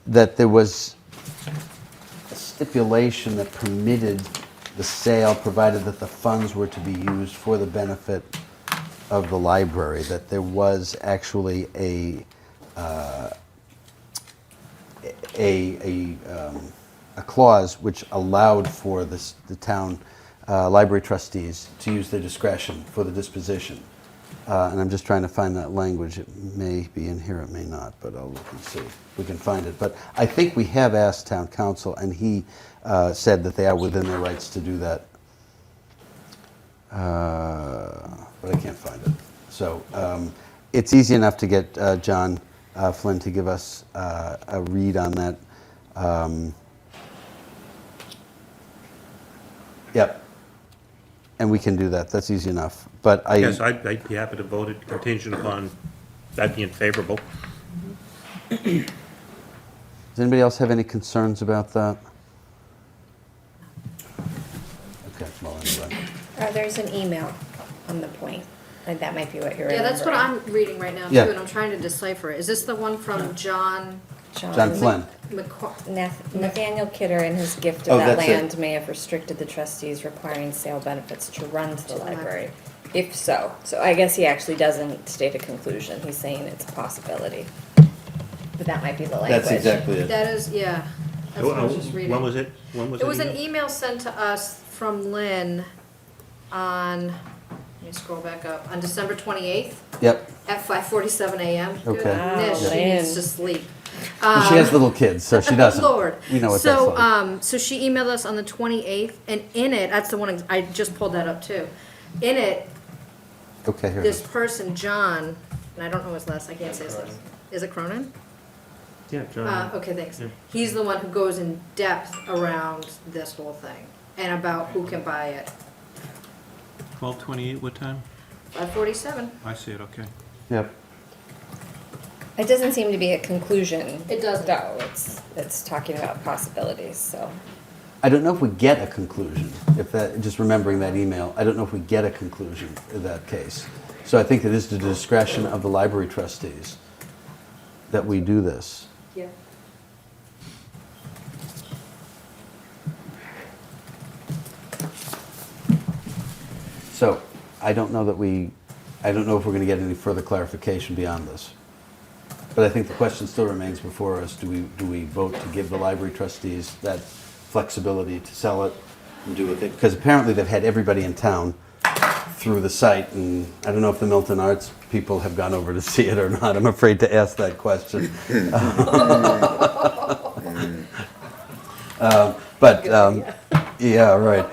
That there was a stipulation that permitted the sale, provided that the funds were to be used for the benefit of the library, that there was actually a clause which allowed for the town library trustees to use their discretion for the disposition. And I'm just trying to find that language. It may be in here, it may not, but I'll look and see if we can find it. But I think we have asked town council, and he said that they are within their rights to do that. But I can't find it. So it's easy enough to get John Flynn to give us a read on that. Yep. And we can do that. That's easy enough. But Yes, I'd be happy to vote it contingent upon that being favorable. Does anybody else have any concerns about that? Okay, well, anyway. There's an email on the point, and that might be what you're Yeah, that's what remembering. I'm reading right now too, Yeah. and I'm trying to decipher it. Is this the one from John John Flynn. Nathaniel Kidder, in his gift Oh, of that that's it. land, may have restricted the trustees requiring sale benefits to run to the library. If so. So I guess he actually doesn't state a conclusion. He's saying it's a possibility. But that might be the language. That's exactly it. That is, yeah, that's what I was just reading. When was it? When was it? It was an emailed? email sent to us from Lynn on, let me scroll back up, on December 28th Yep. at 5:47 a.m. Okay. Goodness, Wow, she Lynn. needs to sleep. But she has little kids, so she doesn't. Lord. We know what So, that's like. so she emailed us on the 28th, and in it, that's the one, I just pulled that up too. In it, Okay, here it this is. person, John, and I don't know his last, I can't say his last. Is it Cronin? Yeah, John. Okay, thanks. Yeah. He's the one who goes in depth around this whole thing and about who can buy it. 12:28, what time? 5:47. I see it, okay. Yep. It doesn't seem to be a conclusion. It doesn't. Though, it's talking about possibilities, so. I don't know if we get a conclusion, just remembering that email, I don't know if we get a conclusion in that case. So I think it is the discretion of the library trustees that we do this. Yeah. So I don't know if we're going to get any further clarification beyond this. But I think the question still remains before us, do we vote to give the library trustees that flexibility to sell it and do what they, because apparently they've had everybody in town through the site, and I don't know if the Milton Arts people have gone over to see it or not. I'm afraid to ask that question. Yeah, right.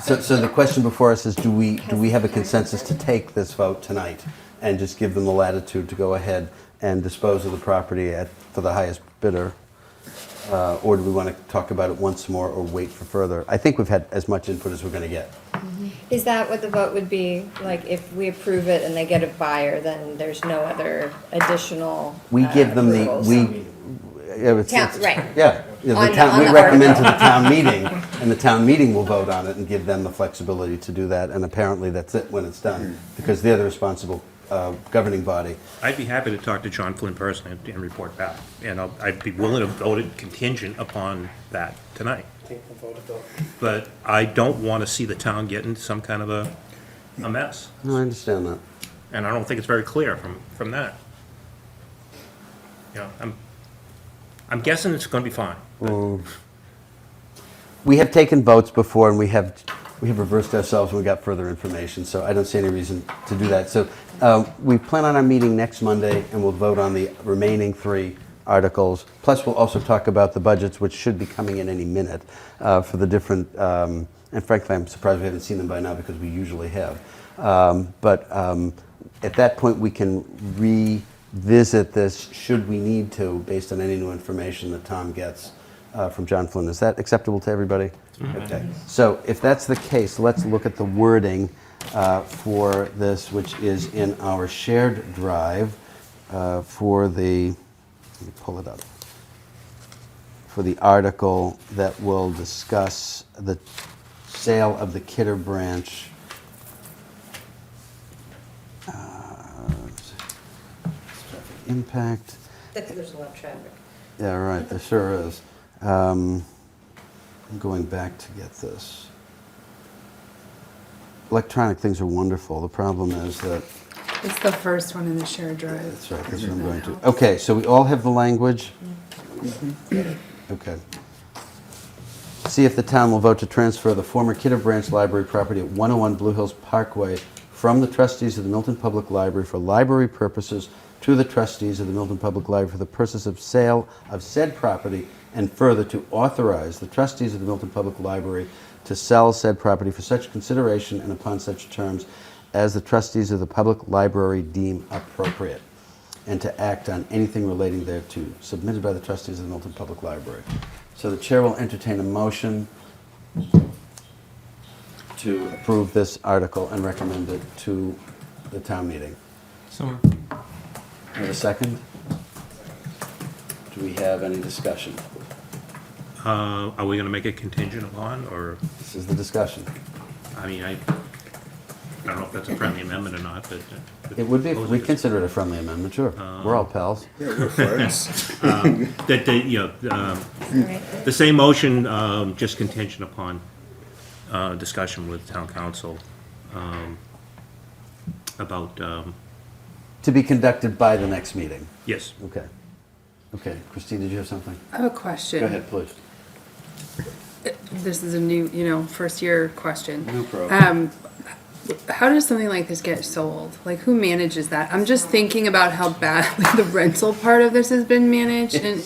So the question before us is, do we have a consensus to take this vote tonight and just give them the latitude to go ahead and dispose of the property for the highest bidder? Or do we want to talk about it once more or wait for further? I think we've had as much input as we're going to get. Is that what the vote would be? Like, if we approve it and they get a buyer, then there's no other additional We give them the, approvals? Right. Yeah, the On- town, on we the recommend to the article. town meeting, and the town meeting will vote on it and give them the flexibility to do that, and apparently that's it when it's done, because they're the responsible governing body. I'd be happy to talk to John Flynn personally and report back, and I'd be willing to vote it contingent upon that tonight. I think we'll vote it though. But I don't want to see the town get into some kind of a mess, No, I understand that. and I don't think it's very clear from that. You know, I'm guessing it's going to be fine. We have taken votes before, and we have reversed ourselves when we got further information, so I don't see any reason to do that. So we plan on our meeting next Monday, and we'll vote on the remaining 3 articles. Plus, we'll also talk about the budgets, which should be coming in any minute for the different, and frankly, I'm surprised we haven't seen them by now because we usually have. But at that point, we can revisit this should we need to, based on any new information that Tom gets from John Flynn. Is that acceptable to everybody? Okay. So if that's the case, let's look at the wording for this, which is in our shared drive for the, let me pull it up, for the article that will discuss the sale of the Kidder Branch. Impact. There's a lot of traffic. Yeah, right, there sure is. I'm going back to get this. Electronic things are wonderful. The problem is that, It's the first one in the shared drive. that's right, that's what I'm going to. Okay, so we all have the language? Okay. See if the town will vote to transfer the former Kidder Branch Library property at 101 Blue Hills Parkway from the trustees of the Milton Public Library for library purposes to the trustees of the Milton Public Library for the purpose of sale of said property, and further to authorize the trustees of the Milton Public Library to sell said property for such consideration and upon such terms as the trustees of the public library deem appropriate, and to act on anything relating thereto, submitted by the trustees of the Milton Public Library. So the chair will entertain a motion to approve this article and recommend it to the town meeting. So, Have a second? Do we have any discussion? Are we going to make it contingent upon, or, This is the discussion. I mean, I don't know if that's a friendly amendment or not, but. It would be, if we consider it a friendly amendment, sure. We're all pals. That, you know, the same motion, just contingent upon discussion with town council about, To be conducted by the next meeting. yes. Okay. Okay, Christine, did you have something? I have a question. Go ahead, please. This is a new, first year question. No problem. How does something like this get sold? Like, who manages that? I'm just thinking about how badly the rental part of this has been managed, and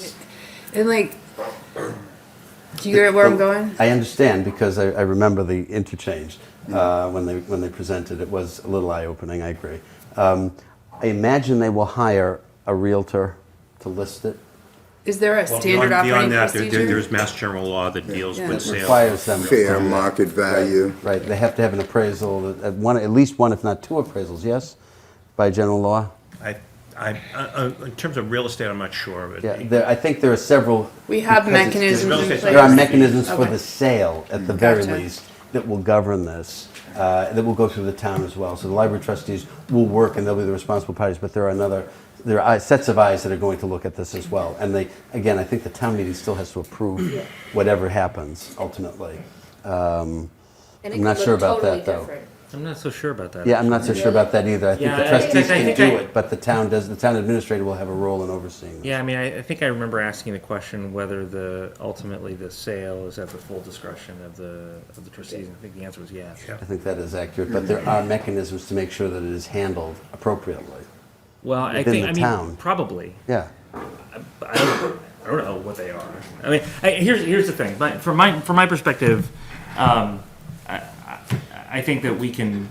like, do you get where I'm going? I understand, because I remember the interchange when they presented. It was a little eye-opening, I agree. I imagine they will hire a realtor to list it. Is there a Well, standard operating beyond that, procedure? there's mass general law that deals Yeah. with It sales. requires them. to Fair do that. market value. Right, they have to have an appraisal, at least one, if not 2 appraisals, yes? By general law? In terms of real estate, I'm not sure, but. Yeah, I think there are several. We have because it's mechanisms Real in estate- place. There are mechanisms for Okay. the sale, at the very Gotcha. least, that will govern this, that will go through the town as well. So the library trustees will work, and they'll be the responsible parties, but there are sets of eyes that are going to look at this as well. And again, I think the town meeting still has to approve whatever happens ultimately. And it I'm not could sure look about totally that, though. different. I'm not so sure about that. Yeah, I'm not so sure about that either. I think Yeah, the I trustees think can do I- it, but the town administrator will have a role in overseeing this. Yeah, I mean, I think I remember asking the question whether ultimately the sale is at the full discretion of the trustees, and I think the answer was yes. I think that is accurate, but there are mechanisms to make sure that it is handled appropriately. Well, I Within think, the I mean, town. probably. Yeah. I don't know what they are. I mean, here's the thing. But from my perspective, I think that we can.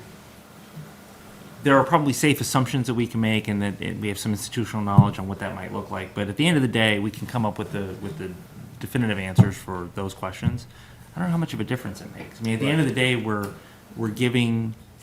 There are probably safe assumptions that we can make, and that we have some institutional knowledge on what that might look like. But at the end of the day, we can come up with the definitive answers for those questions, I don't know how much of a difference it makes. I mean, at the end of the day, we're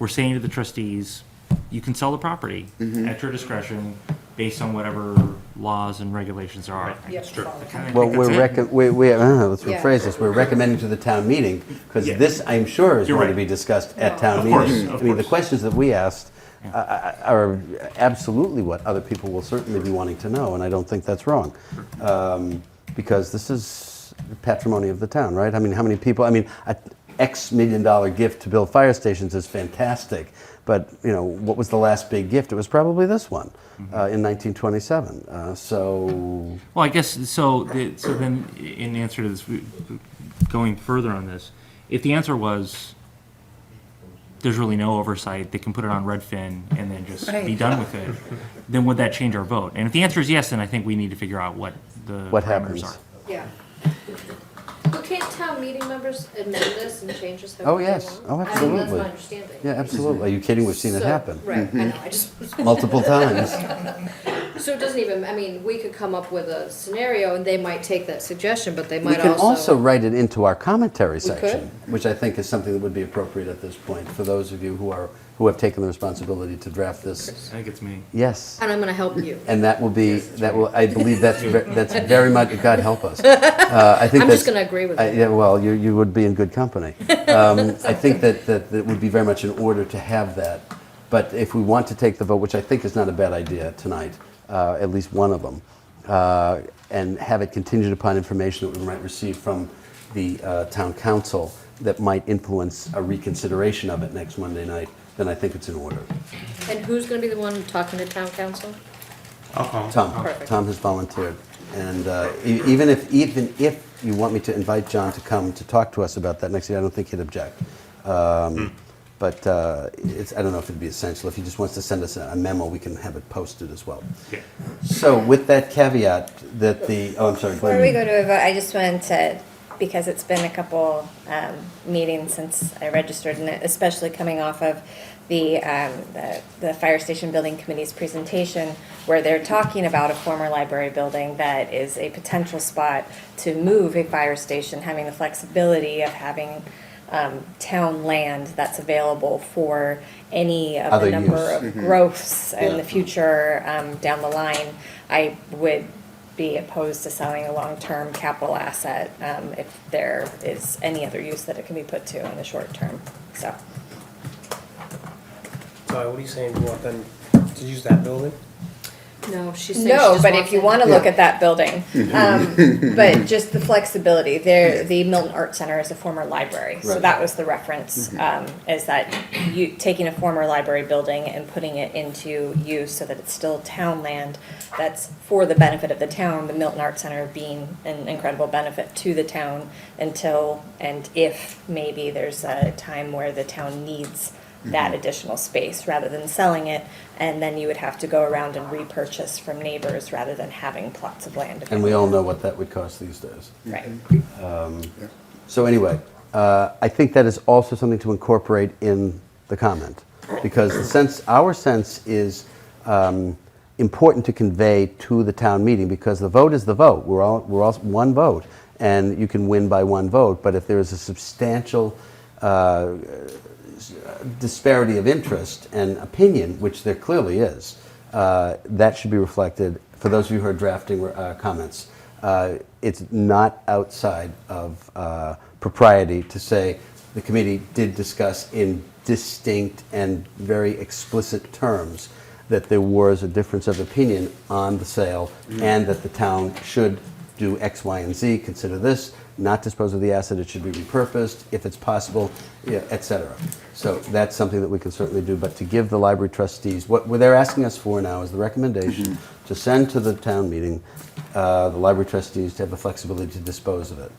saying to the trustees, you can sell the property at your discretion based on whatever laws and regulations there are. Yep. It's true. Well, let's Yeah. rephrase this. We're recommending to the town meeting, because this, I'm sure, is You're going to right. be discussed at town Of course, meeting. of I mean, the course. questions that we asked are absolutely what other people will certainly be wanting to know, and I don't think that's wrong. Because this is patrimony of the town, right? I mean, how many people, I mean, a X $1 million gift to build fire stations is fantastic, but, you know, what was the last big gift? It was probably this one in 1927. So, Well, I guess, so then, in answer to this, going further on this, if the answer was, there's really no oversight, they can put it on Redfin and then just be Right. done with it, then would that change our vote? And if the answer is yes, then I think we need to figure out what the what parameters happens? are. Yeah. But can't town meeting members amend this and change this Oh, however they yes. want? Oh, I mean, that's absolutely. my understanding. Yeah, absolutely. Are you kidding? We've seen it So- happen. Right, I know, I just, Multiple times. so it doesn't even, I mean, we could come up with a scenario and they might take that suggestion, but they We might can also also. write it into our commentary We could. section, which I think is something that would be appropriate at this point for those of you who have taken the responsibility to draft this. I think it's me. Yes. And I'm gonna help you. And that will be, I believe that's very much, God help us. I think I'm just that's- gonna agree with you. Yeah, well, you would be in good company. I think that it would be very much in order to have that. But if we want to take the vote, which I think is not a bad idea tonight, at least one of them, and have it contingent upon information that we might receive from the town council that might influence a reconsideration of it next Monday night, then I think it's in order. And who's gonna be the one talking to town council? Tom, Perfect. Tom has volunteered. And even if you want me to invite John to come to talk to us about that next year, I don't think he'd object. But I don't know if it'd be essential. If he just wants to send us a memo, we can have it posted as well. Yeah. So with that caveat that I'm sorry, go Before we ahead. go to a vote, I just wanted to, because it's been a couple meetings since I registered, and especially coming off of the Fire Station Building Committee's presentation, where they're talking about a former library building that is a potential spot to move a fire station, having the flexibility of having town land that's available for any of Other the number use. of growths in Yeah. the future down the line. I would be opposed to selling a long-term capital asset if there is any other use that it can be put to in the short term, so. Sorry, what are you saying? You want them to use that building? No, she's saying she No, just but wants if you it- want to look at that building, but just the flexibility, there, the Milton Art Center is a former library, so Right. that was the reference, is that you, taking a former library building and putting it into use so that it's still town land, that's for the benefit of the town, the Milton Art Center being an incredible benefit to the town until, and if maybe there's a time where the town needs that additional space rather than selling it, and then you would have to go around and repurchase from neighbors rather than having plots of land. And we all know what that would cost these days. Right. So anyway, I think that is also something to incorporate in the comment, because our sense is important to convey to the town meeting, because the vote is the vote. We're all one vote, and you can win by one vote. But if there is a substantial disparity of interest and opinion, which there clearly is, that should be reflected. For those of you who are drafting comments, it's not outside of propriety to say the committee did discuss in distinct and very explicit terms that there was a difference of opinion on the sale, and that the town should do X, Y, and Z, consider this, not dispose of the asset, it should be repurposed, if it's possible, et cetera. So that's something that we can certainly do, but to give the library trustees, what they're asking us for now is the recommendation to send to the town meeting, the library trustees to have the flexibility to dispose of it.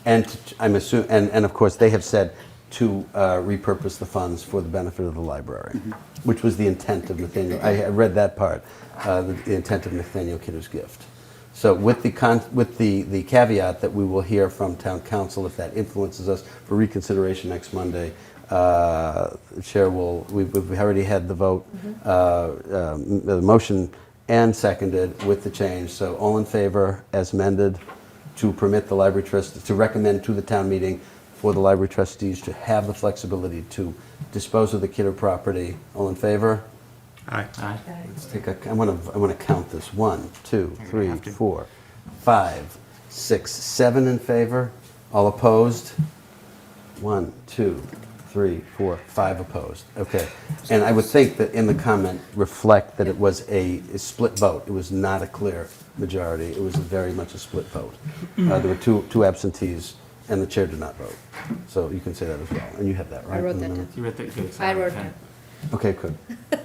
And I'm assuming, and of course, they have said to repurpose the funds for the benefit of the library, which was the intent of Nathaniel. I read that part, the intent of Nathaniel Kidder's gift. So with the caveat that we will hear from town council if that influences us for reconsideration next Monday, Chair we've already had the vote, the motion and seconded with the change. So all in favor as amended, to permit the library trustees, to recommend to the town meeting for the library trustees to have the flexibility to dispose of the Kidder property. All in favor? Aye. Aye. Let's take a, I want to count this. 1, 2, gonna 3, have to. 4, 5, 6, 7 in favor. All opposed? 1, 2, 3, 4, 5 opposed. Okay. And I would think that in the comment reflect that it was a split vote. It was not a clear majority. It was very much a split vote. There were two absentees, and the chair did not vote. So you can say that as well. And you have that, right? I wrote in the that down. minutes? You read that, good. I wrote Okay. that. Okay, good.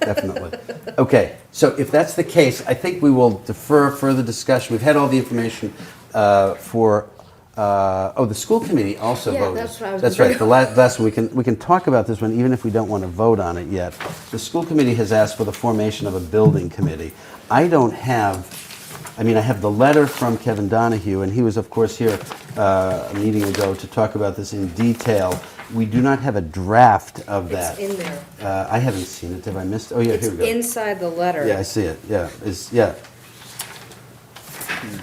Definitely. Okay, so if that's the case, I think we will defer further discussion. We've had all the information for, the school committee also Yeah, voted. that's what I was That's gonna right, the last one, we can talk about this one, even if we don't want to vote on it yet. The school committee has asked for the formation of a building committee. I don't have, I have the letter from Kevin Donahue, and he was, of course, here a meeting ago to talk about this in detail. We do not have a draft of that. It's in there. I haven't seen it. Have I missed? Oh, yeah, It's here we go. inside the letter. Yeah, I see it. Yeah, yeah.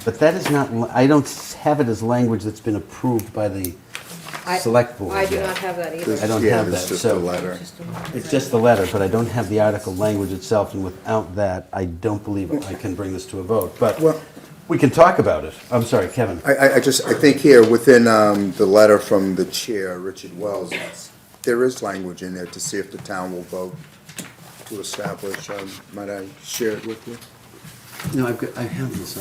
But that is not, I don't have it as language that's been approved by the I- select board I do yet. not have that either. I don't Yeah, have that, it's just so- a letter. It's just the letter, but I don't have the article language itself, and without that, I don't believe I can bring this to a vote. But Well- we can talk about it. I'm sorry, Kevin. I think here, within the letter from the chair, Richard Wells, there is language in there to see if the town will vote to establish, might I share it with you? No, I have this,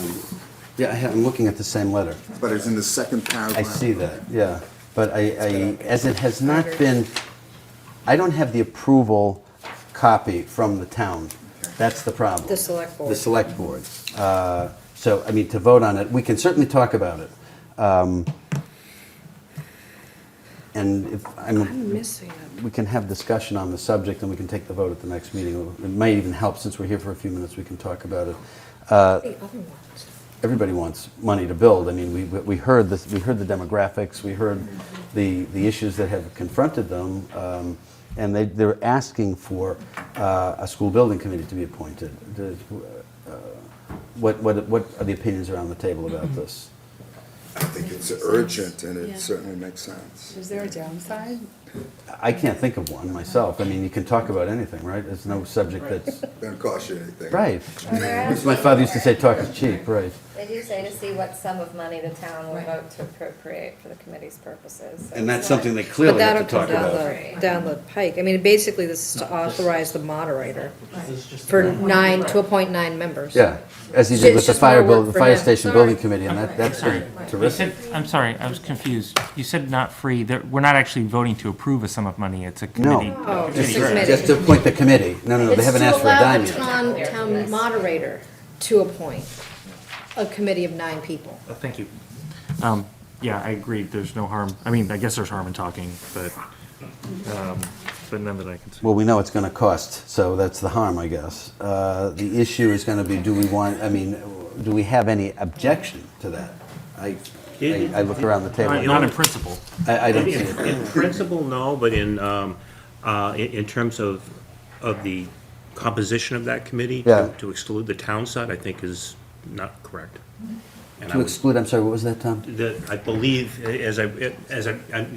yeah, I'm looking at the same letter. But it's in the second paragraph. I see that, yeah. But as it has not been, I don't have the approval copy from the town. That's the problem. The select board. The select board. So, to vote on it, we can certainly talk about it. And if, I'm missing it. we can have discussion on the subject, and we can take the vote at the next meeting. It might even help, since we're here for a few minutes, we can talk about it. The other ones. Everybody wants money to build. We heard this, we heard the demographics, we heard the issues that have confronted them, and they're asking for a school building committee to be appointed. What are the opinions around the table about this? I think it's urgent, and Yeah. it certainly makes sense. Is there a downside? I can't think of one myself. You can talk about anything, right? There's no subject that's, Doesn't cost you anything. right. My father used to say, talk is cheap, right? They do say to see what sum of money the town will vote to appropriate for the committee's purposes. So And that's it's not- something they But clearly have that'll to come talk about. down the pike. Basically, this is to authorize the moderator to appoint 9 members. Yeah, as he did with It's the just more work the for fire him. station Sorry. building committee, and that's been You terrific. said, I'm sorry, I was confused. You said not free, that we're not actually voting to approve a sum of money, it's a No. committee. Oh, committee. just a committee. Just to appoint the committee. No, they haven't asked for a dime It's yet. to allow the town moderator to appoint a committee of 9 people. Oh, thank you. Yeah, I agree, there's no harm, I guess there's harm in talking, but none that I can see. Well, we know it's going to cost, so that's the harm, I guess. The issue is going to be, do we have any objection to that? I look around the table. Not in principle. I don't see it. In principle, no, but in terms of the composition of that committee, Yeah. to exclude the town side, I think is not correct. And I To would- exclude, I'm sorry, what was that, Tom? I believe, it's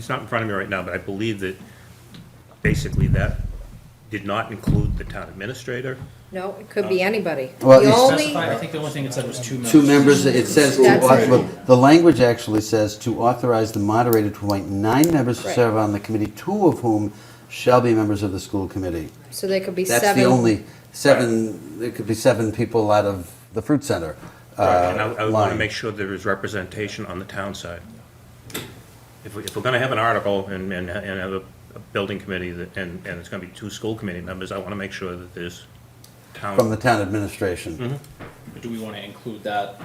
not in front of me right now, but I believe that basically that did not include the town administrator. No, it could be anybody. Well, The it's only, I think the only thing it said was 2 members. 2 members, it says, That's it. well, the language actually says to authorize the moderator to appoint 9 members to Right. serve on the committee, 2 of whom shall be members of the school committee. so there could be That's 7. the only 7, there could be 7 people out of the fruit center. And I would want to line. make sure there is representation on the town side. If we're going to have an article and have a building committee, and it's going to be 2 school committee members, I want to make sure that there's town. From the town administration. But do we want to include that,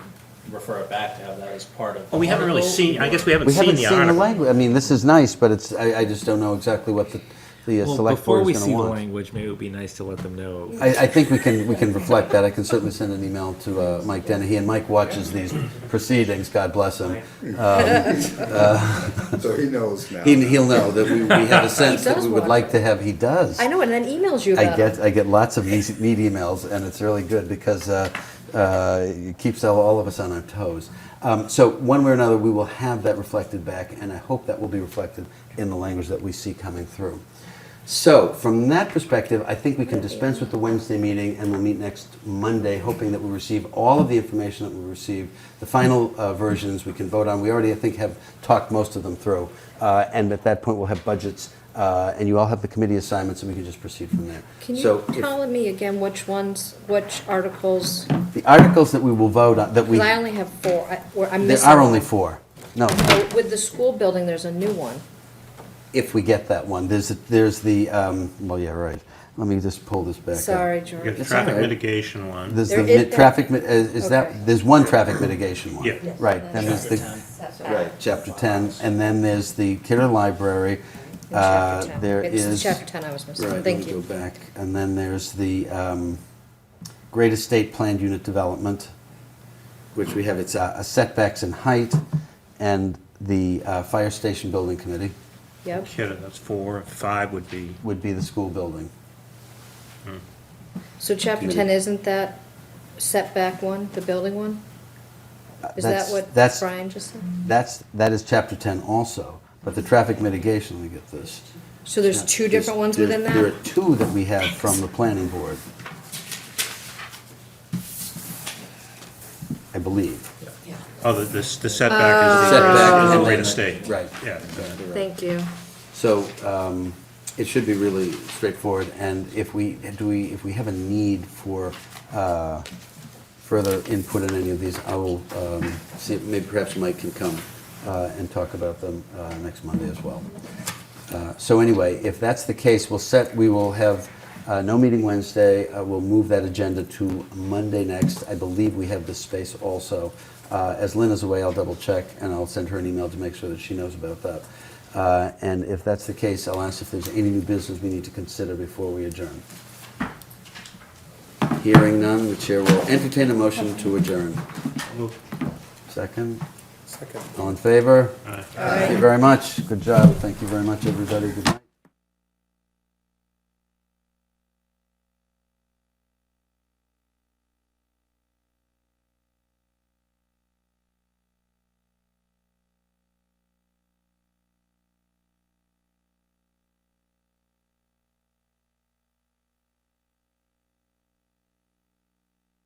refer it back to have that as part of? Well, we haven't really article? seen, I guess we haven't We seen haven't the seen the article. language, this is nice, but it's, I just don't know exactly what the Well, select before board we is see going the to want. language, maybe it would be nice to let them know. I think we can reflect that. I can certainly send an email to Mike Dennehy, and Mike watches these proceedings, God bless him. So he knows now. He'll know that we have a sense that does we would watch like to have, he does. I know, and then emails you about it. I get lots of neat emails, and it's really good because it keeps all of us on our toes. So one way or another, we will have that reflected back, and I hope that will be reflected in the language that we see coming through. So, from that perspective, I think we can dispense with the Wednesday meeting, and we'll meet next Monday, hoping that we receive all of the information that we receive, the final versions we can vote on. We already, I think, have talked most of them through, and at that point, we'll have budgets, and you all have the committee assignments, and we can just proceed from there. Can So you if- tell me again which articles? The articles that we will vote on, that we, Because I only have 4, I'm there missing are only one. 4. No, Oh, with the school building, there's a new one. if we get that one. There's the, well, yeah, right. Let me just pull this back up. Sorry, You George. got the It's traffic all right. mitigation one. There's There the is that- traffic, is that, Okay. there's one traffic mitigation one. Yeah. Right, then there's the, right, chapter 10, and then there's the Kidder Library. Chapter 10. There It's is. chapter 10 I was missing. Right, let Thank me you. go back. And then there's the Great Estate Planned Unit Development, which we have, it's setbacks in height, and the Fire Station Building Committee Yep. Kidder, that's 4, 5 would be, would be the school building. So chapter 10, isn't that setback one, the building one? Is that That's- what that's- Brian just said? That is chapter 10 also, but the traffic mitigation, let me get this. So there's two different ones There- within There are that? 2 that we have from the planning board. I believe. oh, the setback is Setback the and great then- estate. Right. Yeah. Thank you. So it should be really straightforward, and if we have a need for further input in any of these, I will see if maybe perhaps Mike can come and talk about them next Monday as well. So anyway, if that's the case, we will have no meeting Wednesday. We'll move that agenda to Monday next. I believe we have this space also. As Lynn is away, I'll double check, and I'll send her an email to make sure that she knows about that. And if that's the case, I'll ask if there's any new business we need to consider before we adjourn. Hearing none, the chair will entertain a motion to adjourn. Second? Second. All in favor? Thank you very much. Good job. Thank you very much, everybody. Good night.